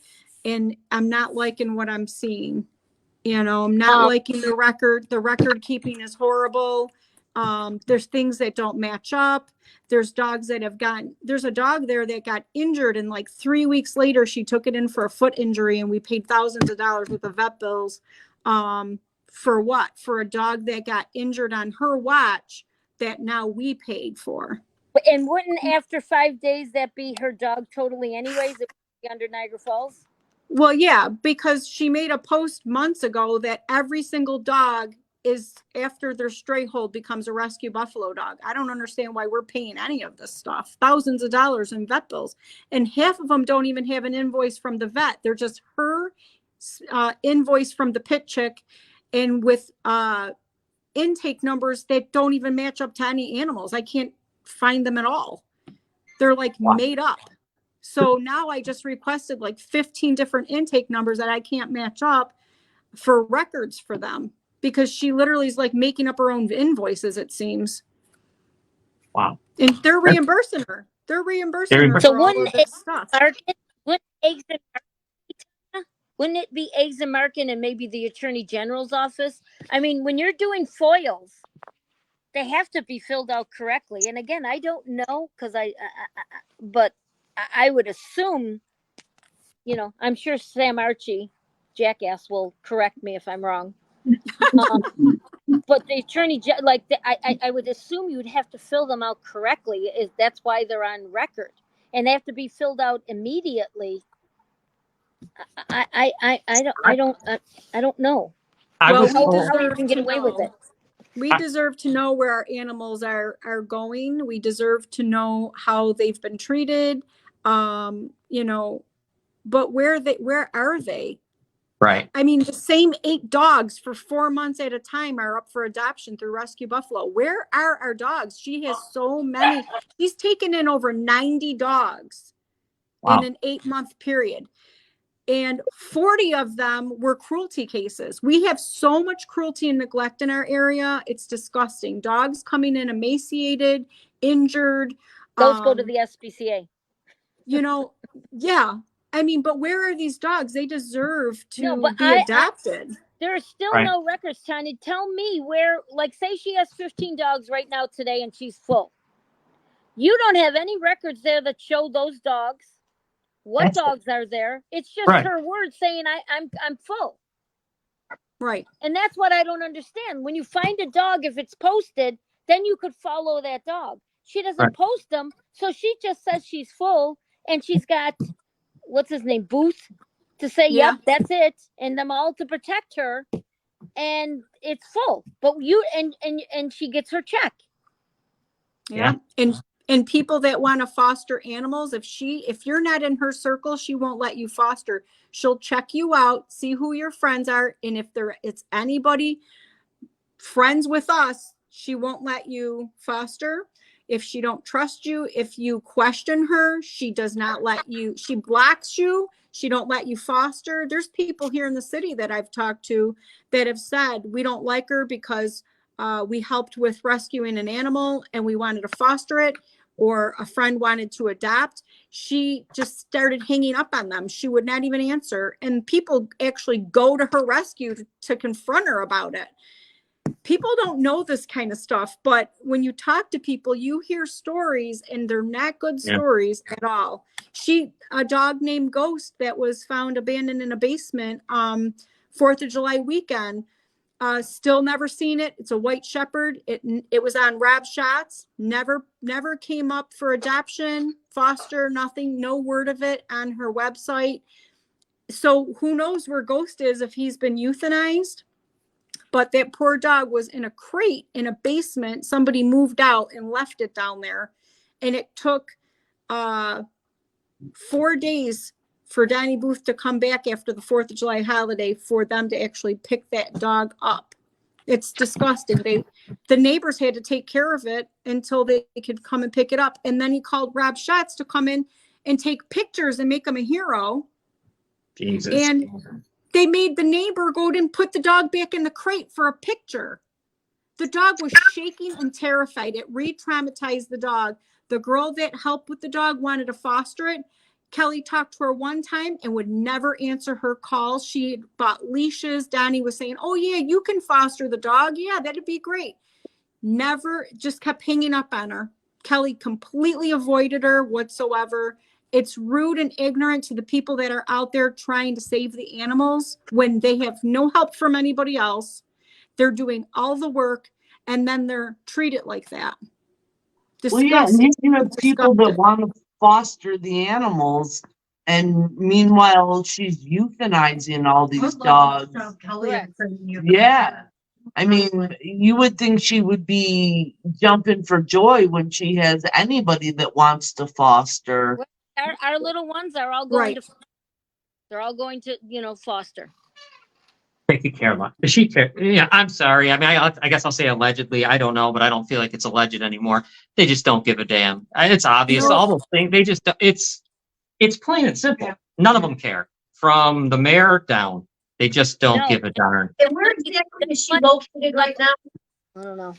And I'm not liking what I'm seeing. You know, I'm not liking the record. The record keeping is horrible. There's things that don't match up. There's dogs that have gotten, there's a dog there that got injured, and like 3 weeks later, she took it in for a foot injury, and we paid thousands of dollars with the vet bills. For what? For a dog that got injured on her watch that now we paid for. And wouldn't after 5 days that be her dog totally anyways? It would be under Niagara Falls? Well, yeah, because she made a post months ago that every single dog is, after their stray hold, becomes a rescue buffalo dog. I don't understand why we're paying any of this stuff. Thousands of dollars in vet bills. And half of them don't even have an invoice from the vet. They're just her invoice from the pit chick, and with intake numbers that don't even match up to any animals. I can't find them at all. They're like made up. So now I just requested like 15 different intake numbers that I can't match up for records for them, because she literally is like making up her own invoices, it seems. Wow. And they're reimbursing her. They're reimbursing her So for all wouldn't of this stuff. Wouldn't it be Eggs and Market and maybe the Attorney General's office? I mean, when you're doing foils, they have to be filled out correctly. And again, I don't know, because but I would assume, you know, I'm sure Sam Archie, jackass, will correct me if I'm wrong. But the attorney, I would assume you'd have to fill them out correctly. That's why they're on record, and they have to be filled out immediately. I don't know. I Well, was we told, How you deserve can get to away with know. it. We deserve to know where our animals are going. We deserve to know how they've been treated. You know, but where are they? right. I mean, the same 8 dogs for 4 months at a time are up for adoption through Rescue Buffalo. Where are our dogs? She has so many. She's taken in over 90 dogs Wow. in an 8-month period. And 40 of them were cruelty cases. We have so much cruelty and neglect in our area. It's disgusting. Dogs coming in emaciated, injured. Those go to the SPCA. You know, yeah. I mean, but where are these dogs? They deserve to No, but be adopted. There are still Right. no records, Tanya. Tell me where, like, say she has 15 dogs right now today and she's full. You don't have any records there that show those dogs. What That's- dogs are there? It's just Right. her word saying I'm full. Right. And that's what I don't understand. When you find a dog, if it's posted, then you could follow that dog. She doesn't Right. post them, so she just says she's full, and she's got, what's his name, Booth, to say, Yeah. yep, that's it, and them all to protect her, and it's full. But you and she gets her check. Yeah. And people that want to foster animals, if you're not in her circle, she won't let you foster. She'll check you out, see who your friends are, and if it's anybody friends with us, she won't let you foster. If she don't trust you, if you question her, she does not let you. She blocks you. She don't let you foster. There's people here in the city that I've talked to that have said we don't like her because we helped with rescuing an animal and we wanted to foster it, or a friend wanted to adopt. She just started hanging up on them. She would not even answer. And people actually go to her rescue to confront her about it. people don't know this kind of stuff, but when you talk to people, you hear stories and they're not good Yeah. stories at all. A dog named Ghost that was found abandoned in a basement, 4th of July weekend, still never seen it. It's a white shepherd. It was on Rob Shots. Never came up for adoption, foster, nothing, no word of it on her website. So who knows where Ghost is, if he's been euthanized. But that poor dog was in a crate in a basement. Somebody moved out and left it down there. And it took 4 days for Donnie Booth to come back after the 4th of July holiday for them to actually pick that dog up. It's disgusting. The neighbors had to take care of it until they could come and pick it up. And then he called Rob Schatz to come in and take pictures and make him a hero. Jesus. And they made the neighbor go and put the dog back in the crate for a picture. The dog was shaking and terrified. It re-traumatized the dog. The girl that helped with the dog wanted to foster it. Kelly talked to her one time and would never answer her calls. She had bought leashes. Donnie was saying, oh yeah, you can foster the dog. Yeah, that'd be great. Never, just kept hanging up on her. Kelly completely avoided her whatsoever. It's rude and ignorant to the people that are out there trying to save the animals when they have no help from anybody else. They're doing all the work and then they're treated like that. Well, yeah, and Disgusting. you have people that Disgusting. want to foster the animals, and meanwhile, she's euthanizing all these dogs. Yeah. I mean, you would think she would be jumping for joy when she has anybody that wants to foster. Our little ones are all going Right. to, they're all going to, foster. Taking care of. Does she care? Yeah, I'm sorry. I mean, I guess I'll say allegedly. I don't know, but I don't feel like it's alleged anymore. They just don't give a damn. It's obvious. No. All those things. They just. It's plain and simple. None of them care. From the mayor down, they just don't No. give a darn. And where exactly is she located right now? I don't know.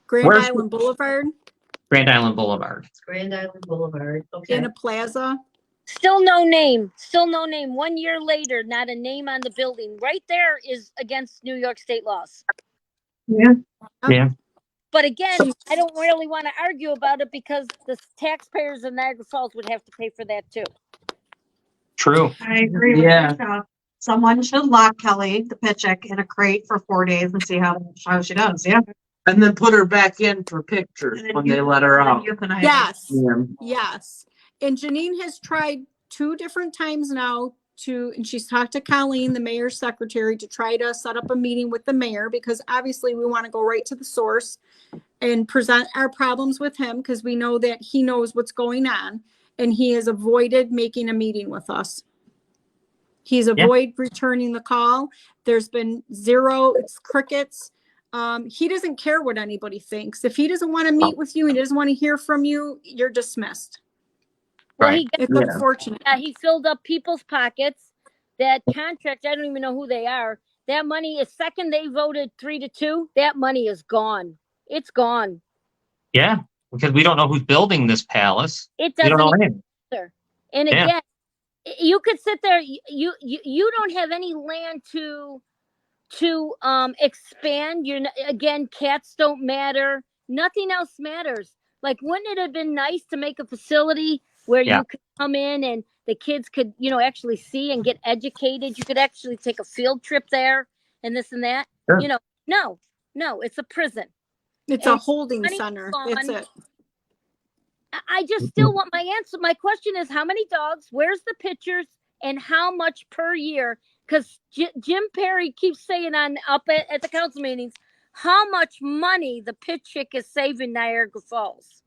Grand Where's- Island Boulevard Grand Island Boulevard. It's Grand Island Boulevard. Okay. in a plaza. Still no name. Still no name. 1 year later, not a name on the building. Right there is against New York state laws. Yeah. But again, I don't really want to argue about it because the taxpayers in Niagara Falls would have to pay for that too. True. I agree with Yeah. Michelle. Someone should lock Kelly, the Pitchick, in a crate for 4 days and see how she does. Yeah. And then put her back in for pictures And then when they let her out. euthanize her. Yes. Yeah. Yes. And Janine has tried 2 different times now and she's talked to Colleen, the mayor's secretary, to try to set up a meeting with the mayor because obviously we want to go right to the source and present our problems with him because we know that he knows what's going on and he has avoided making a meeting with us. He's avoided returning the call. There's been zero, it's crickets. He doesn't care what anybody thinks. If he doesn't want to meet with you, he doesn't want to hear from you, you're dismissed. Well, Right. It's Yeah. unfortunate. he filled up people's pockets. That contract, I don't even know who they are. That money is second they voted 3-2. That money is gone. It's gone. Yeah. Because we don't know who's building this palace. It We doesn't don't know even anything. matter. And Yeah. again, you could sit there. You don't have any land to expand. Again, cats don't matter. Nothing else matters. Like, wouldn't it have been nice to make a facility where Yeah. you could come in and the kids could, actually see and get educated? You could actually take a field trip there and this and that. Sure. No, it's a prison. It's a And holding money center. gone. That's it. I just still want my answer. My question is, how many dogs? Where's the pictures? And how much per year? Because Jim Perry keeps saying up at the council meetings, how much money the Pitchick is saving Niagara Falls.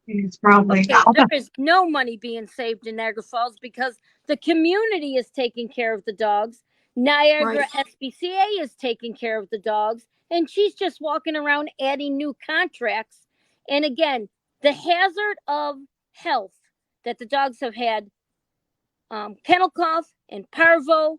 It's probably. Okay, there is no money being saved in Niagara Falls because the community is taking care of the dogs. Niagara SPCA is taking care of the dogs. And she's just walking around adding new contracts. And again, the hazard of health that the dogs have had, kennel cough and parvo.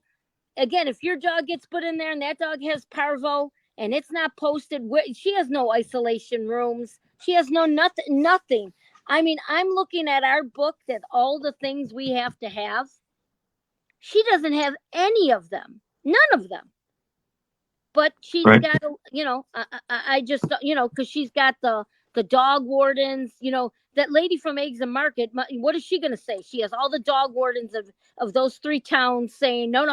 Again, if your dog gets put in there and that dog has parvo and it's not posted, she has no isolation rooms. She has nothing. I mean, I'm looking at our book that all the things we have to have. She doesn't have any of them. None of them. but she's Right. got, I just, because she's got the dog wardens, that lady from Eggs and Market. What is she going to say? She has all the dog wardens of those 3 towns saying, no,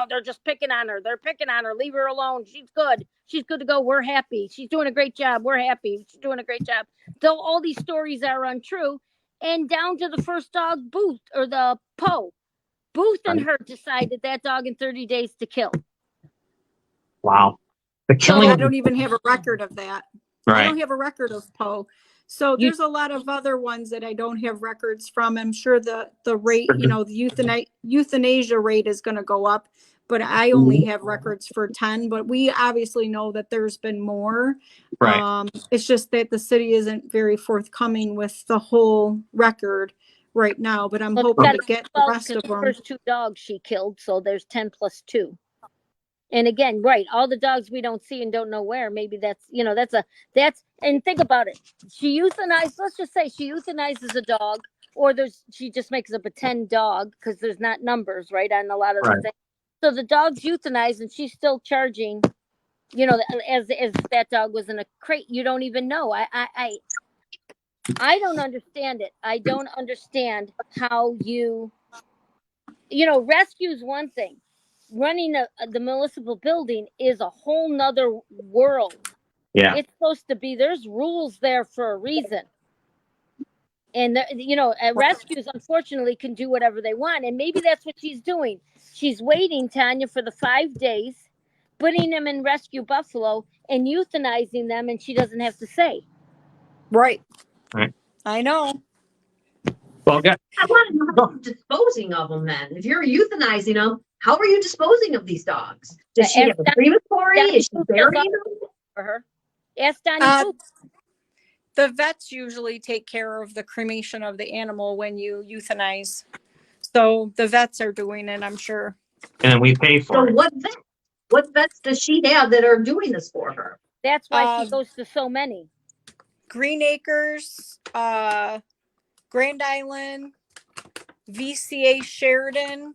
they're just picking on her. They're picking on her. Leave her alone. She's good. She's good to go. We're happy. She's doing a great job. We're happy. She's doing a great job. Though all these stories are untrue. And down to the first dog, Booth, or the Poe. Booth and her decided that dog in 30 days to kill. Wow. The So killing. I don't even have a record of that. I Right. don't have a record of Poe. So there's a lot of other ones that I don't have records from. I'm sure the rate, the euthanasia rate is going to go up, but I only have records for 10, but we obviously know that there's been more. Right. It's just that the city isn't very forthcoming with the whole record right now, but I'm Well, hoping that's to get the 12 rest of because the them. first 2 dogs she killed, so there's 10 plus 2. And again, right, all the dogs we don't see and don't know where. Maybe that's and think about it. She euthanized. Let's just say she euthanizes a dog, or she just makes a pretend dog because there's not numbers right on a lot of Right. the things. So the dog's euthanized, and she's still charging. As that dog was in a crate, you don't even know. I don't understand it. I don't understand how rescue's one thing. Running the municipal building is a whole nother world. Yeah. It's supposed to be, there's rules there for a reason. And, rescues, unfortunately, can do whatever they want. And maybe that's what she's doing. She's waiting, Tanya, for the 5 days, putting them in Rescue Buffalo and euthanizing them, and she doesn't have to say. Right. Right. I know. Well, yeah. I want to know how you're disposing of them then. If you're euthanizing them, how are you disposing of these dogs? Does she have a crematory? Is she burying them? For her. Ask Donnie Booth. The vets usually take care of the cremation of the animal when you euthanize. So the vets are doing it, I'm sure. And then we pay for So it. what vets does she have that are doing this for her? That's why she goes to so many. Green Acres, Grand Island, VCA Sheridan,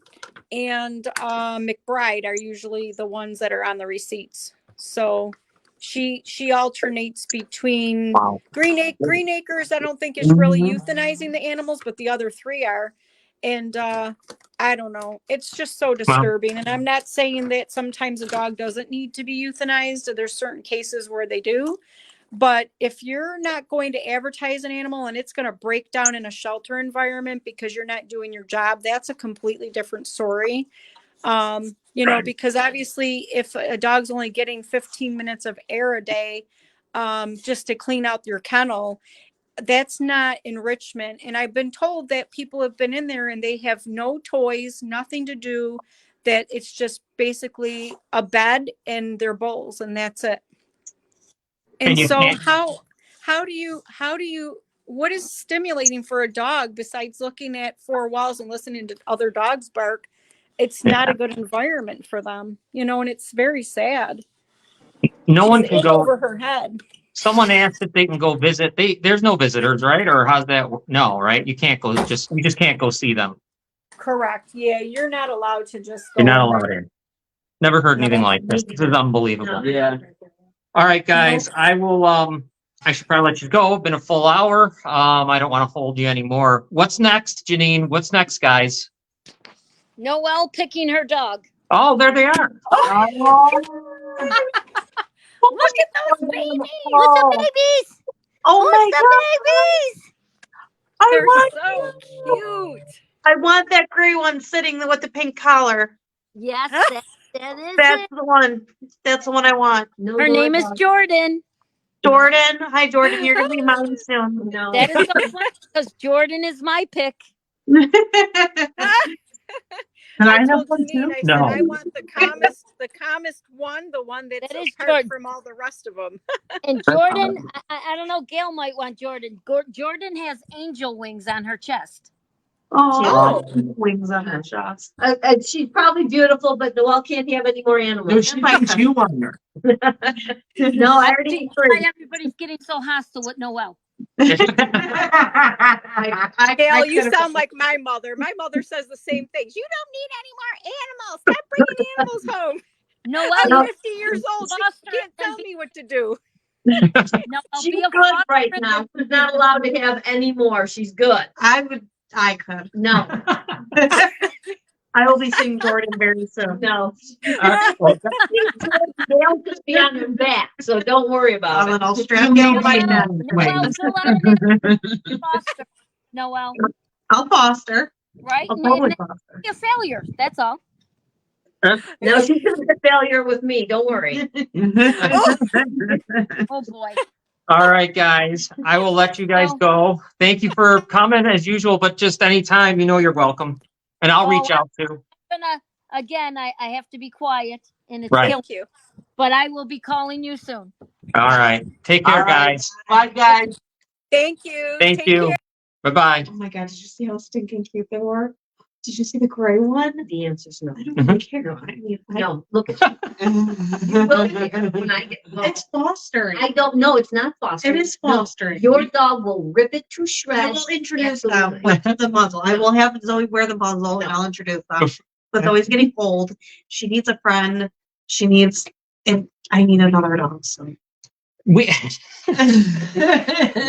and McBride are usually the ones that are on the receipts. So she alternates between Wow. Green Acres. I don't think is really euthanizing the animals, but the other 3 are. And I don't know. It's just so disturbing. And I'm not saying that sometimes a dog doesn't need to be euthanized. There's certain cases where they do. But if you're not going to advertise an animal and it's going to break down in a shelter environment because you're not doing your job, that's a completely different story. Because obviously if a dog's only getting 15 minutes of air a day, just to clean out your kennel, that's not enrichment. And I've been told that people have been in there and they have no toys, nothing to do, that it's just basically a bed and their bowls, and that's it. And so how do you what is stimulating for a dog besides looking at 4 walls and listening to other dogs bark? It's not a good environment for them, and it's very sad. No one can go over her head. Someone asked if they can go visit. There's no visitors, right? Or how's that? No, right? You can't go. You just can't go see them. Correct. Yeah, you're not allowed to just go. You're not allowed in. Never heard anything like this. This is unbelievable. Yeah. All right, guys. I will. I should probably let you go. It's been a full hour. I don't want to hold you anymore. What's next, Janine? What's next, guys? Noelle picking her dog. Oh, there they are. Look at those babies! Look at the babies! Oh Look my at god! the babies! They're so cute. I want that gray one sitting with the pink collar. Yes, that is That's it. the one. That's the one I want. No, Her name is Jordan. Jordan. Hi, Jordan. You're gonna be mine soon. No. That is so funny because Jordan is my pick. And I I have told one Janine, too. I No. said I want the calmest one, the one that's That is apart Jordan. from all the rest of them. And Jordan, I don't know, Gail might want Jordan. Jordan has angel wings on her chest. Oh, wings on her shots. She's probably beautiful, but Noelle can't have any more No, animals. she thinks you on her. No, I already Why agree. everybody's getting so hostile with Noelle? Gail, you sound like my mother. My mother says the same things. You don't need any more animals. Stop bringing animals home. Noel, I'm 50 years old. foster You can't tell me what to do. no, She's be a good foster right and now. She's not allowed to have any more. She's good. I could. No, I will be seeing Jordan very soon. no. Well, They'll just be on their back, so don't worry about And it. then I'll strap you on my neck. Noel, fill out an foster. Noel, I'll foster. right? I'll And totally then foster. be a failure. That's all. No, she's gonna be a failure with me. Don't worry. Oh boy. All right, guys, I will let you guys go. Thank you for coming as usual, but just anytime, you're welcome. And I'll reach out too. Again, I have to be quiet and it's Right. killing, Thank you. but I will be calling you soon. All right. Take care, All right. guys. Bye, guys. Thank you. Thank Take you. care. Bye-bye. Oh my God, did you see how stinking cute they were? Did you see the gray one? The answer's no. I don't really care. I mean, No, look at you. You will hear when I get. It's fostering. I don't know. It's not fostering. It is No, fostering. Your dog will rip it to I shreds. will introduce Absolutely. them with the muzzle. I will have Zoe wear the muzzle and I'll introduce them. But Zoe's getting old. She needs a friend. She needs, and I need another dog. So,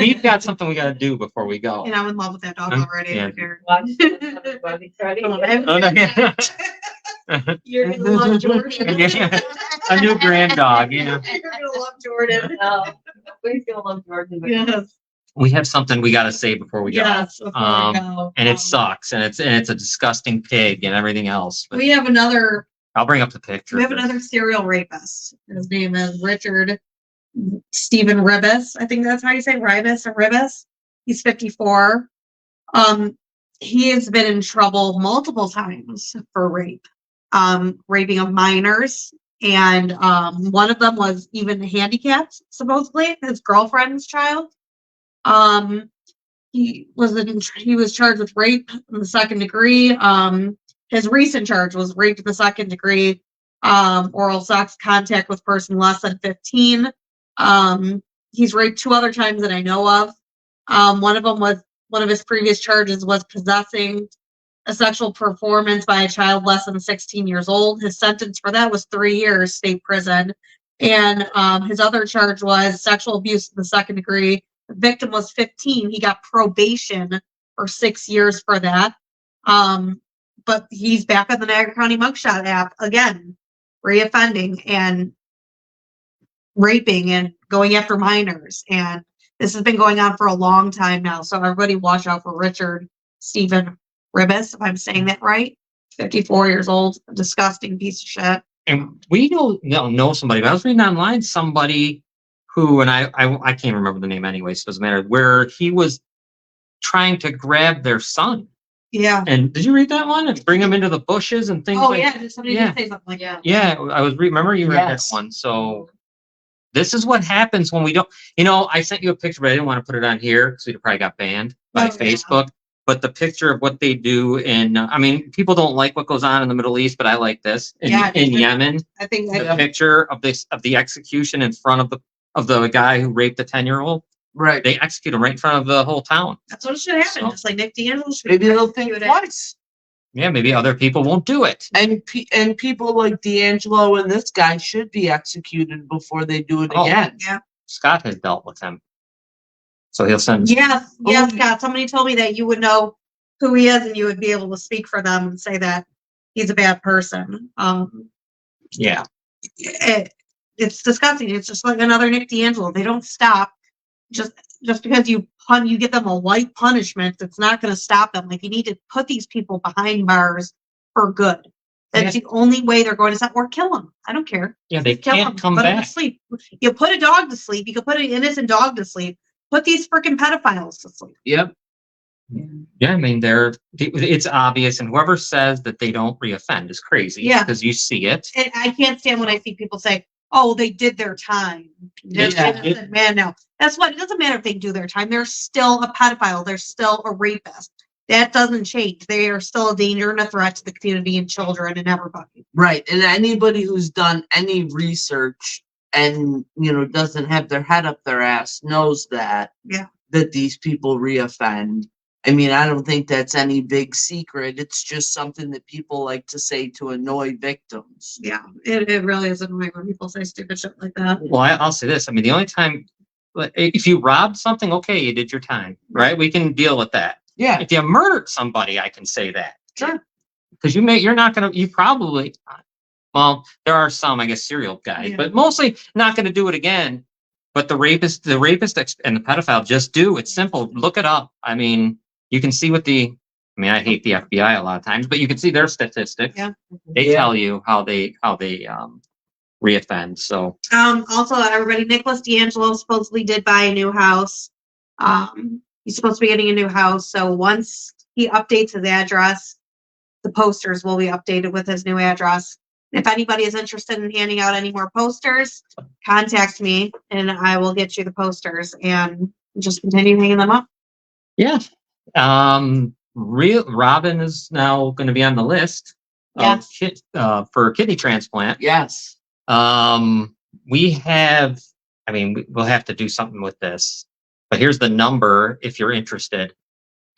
We've got something we gotta do before we go. and I'm in love with that dog already. Yeah. I don't care. Watch everybody try to- Oh, no, yeah. You're gonna love Jordan. Yeah. A new grand dog, You're gonna love Jordan. Please don't love Jordan. Yes. We have something we gotta say before we go. Yes. Before we go. And it sucks, and it's a disgusting pig and everything else. But We have another I'll bring up the picture. We have another serial rapist. His name is Richard Stephen Ribis. I think that's how you say Ribis or Ribis. He's 54. He has been in trouble multiple times for rape, raping of minors. And one of them was even handicapped, supposedly, his girlfriend's child. He was charged with rape in the second degree. His recent charge was rape in the second degree, oral sex contact with person less than 15. He's raped 2 other times that I know of. One of his previous charges was possessing a sexual performance by a child less than 16 years old. His sentence for that was 3 years state prison. And his other charge was sexual abuse in the second degree. The victim was 15. He got probation for 6 years for that. But he's back on the Niagara County Mugshot app again, reoffending and raping and going after minors. And this has been going on for a long time now. So everybody watch out for Richard Stephen Ribis, if I'm saying that right. 54 years old, a disgusting piece of shit. And we know somebody, but I was reading online somebody who, and I can't remember the name anyway, so it doesn't matter, where he was trying to grab their son. Yeah. And did you read that one? And bring him into the bushes and things Oh like yeah, did somebody yeah. say something like that? Yeah, I was remember you read Yes. that one. So this is what happens when we don't, I sent you a picture, but I didn't want to put it on here because we probably got banned by Oh, yeah. Facebook. But the picture of what they do in, people don't like what goes on in the Middle East, but I like this in Yemen. I think The picture of the execution in front of the guy who raped the 10-year-old. Right. They execute him right in front of the whole town. that's what should happen. So- Just like Nick D'Angelo should Maybe they'll think executed. twice. Yeah, maybe other people won't do it. And people like D'Angelo and this guy should be executed before they do it Oh. again. Scott has dealt with him, so he'll send. Yes, Oh. yes, Scott. Somebody told me that you would know who he is and you would be able to speak for them and say that he's a bad person. Yeah, It's disgusting. It's just like another Nick D'Angelo. They don't stop just because you give them a light punishment. It's not going to stop them. Like you need to put these people behind bars for good. That's the only way they're going to stop, or kill them. I don't care. yeah, they Kill them. can't come Put them to back. sleep. You put a dog to sleep. You could put an innocent dog to sleep. Put these freaking pedophiles to sleep. Yep. Yeah, it's obvious, and whoever says that they don't reoffend is crazy. Yeah. Because you see it. And I can't stand when I see people say, "Oh, they did their time." Just Yeah. innocent man, no. That's what. It doesn't matter if they do their time. They're still a pedophile. They're still a rapist. That doesn't change. They are still a danger and a threat to the community and children and everybody. Right. And anybody who's done any research and, doesn't have their head up their ass knows that. Yeah. That these people reoffend. I mean, I don't think that's any big secret. It's just something that people like to say to annoy victims. Yeah, it really is annoying when people say stupid shit like that. Well, I'll say this. I mean, the only time, if you robbed something, okay, you did your time, right? We can deal with that. Yeah, If you murdered somebody, I can say that. sure. Because you probably, well, there are some, I guess, serial guys, Yeah. but mostly not going to do it again. But the rapist and the pedophile just do. It's simple. Look it up. I mean, you can see what I mean, I hate the FBI a lot of times, but you can see their statistics. Yeah. They Yeah. tell you how they reoffend. So Also, everybody, Nicholas D'Angelo supposedly did buy a new house. He's supposed to be getting a new house. So once he updates his address, the posters will be updated with his new address. If anybody is interested in handing out any more posters, contact me and I will get you the posters and just continue hanging them up. yeah, Robin is now going to be on the list of for kidney transplant. Yes. We have, I mean, we'll have to do something with this, but here's the number if you're interested.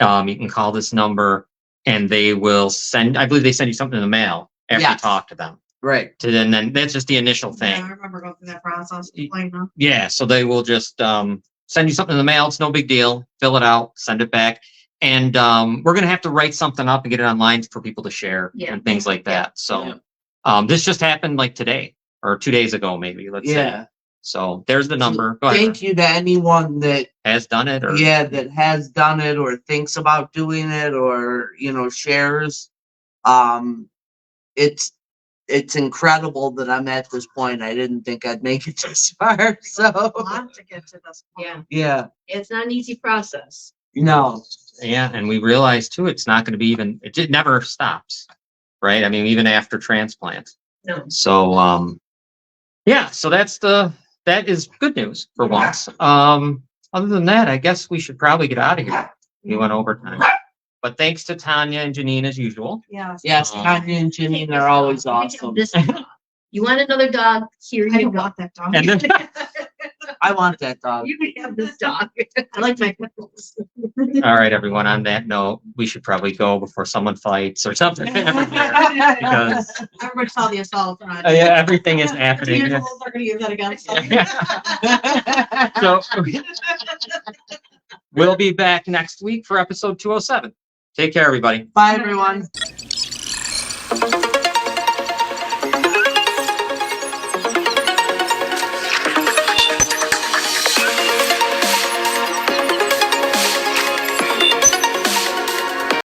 You can call this number and they will send, I believe they send you something in the mail after you Yes. talk to them. Right. Then that's just the initial thing. Yeah, I remember going through that process. Like, no. Yeah, so they will just send you something in the mail. It's no big deal. Fill it out, send it back. And we're going to have to write something up and get it online for people to share Yeah. and things like that. So Yeah. this just happened like today or 2 days ago, maybe, let's say. Yeah. So there's the number. Go ahead. Thank you to anyone that Has done it or that has done it or thinks about doing it or shares. It's incredible that I'm at this point. I didn't think I'd make it this far. So A lot to get to this point. Yeah, yeah, it's not an easy process. no, yeah, and we realized too, it's not going to be even. It never stops, right? I mean, even after transplant. No. So yeah, so that is good news for once. Other than that, I guess we should probably get out of here. We went overtime, but thanks to Tanya and Janine as usual. Yes. yes, Tanya and Janine are always awesome. This dog. You want another dog? Here I you don't go. want that dog. And then, I want that dog. You can have this dog. I like my pit bulls. all right, everyone. On that note, we should probably go before someone fights or something. Because Everybody saw the assault on. yeah, everything is happening. D'Angelo's are gonna use that against us. So we'll be back next week for episode 207. Take care, everybody. Bye, everyone.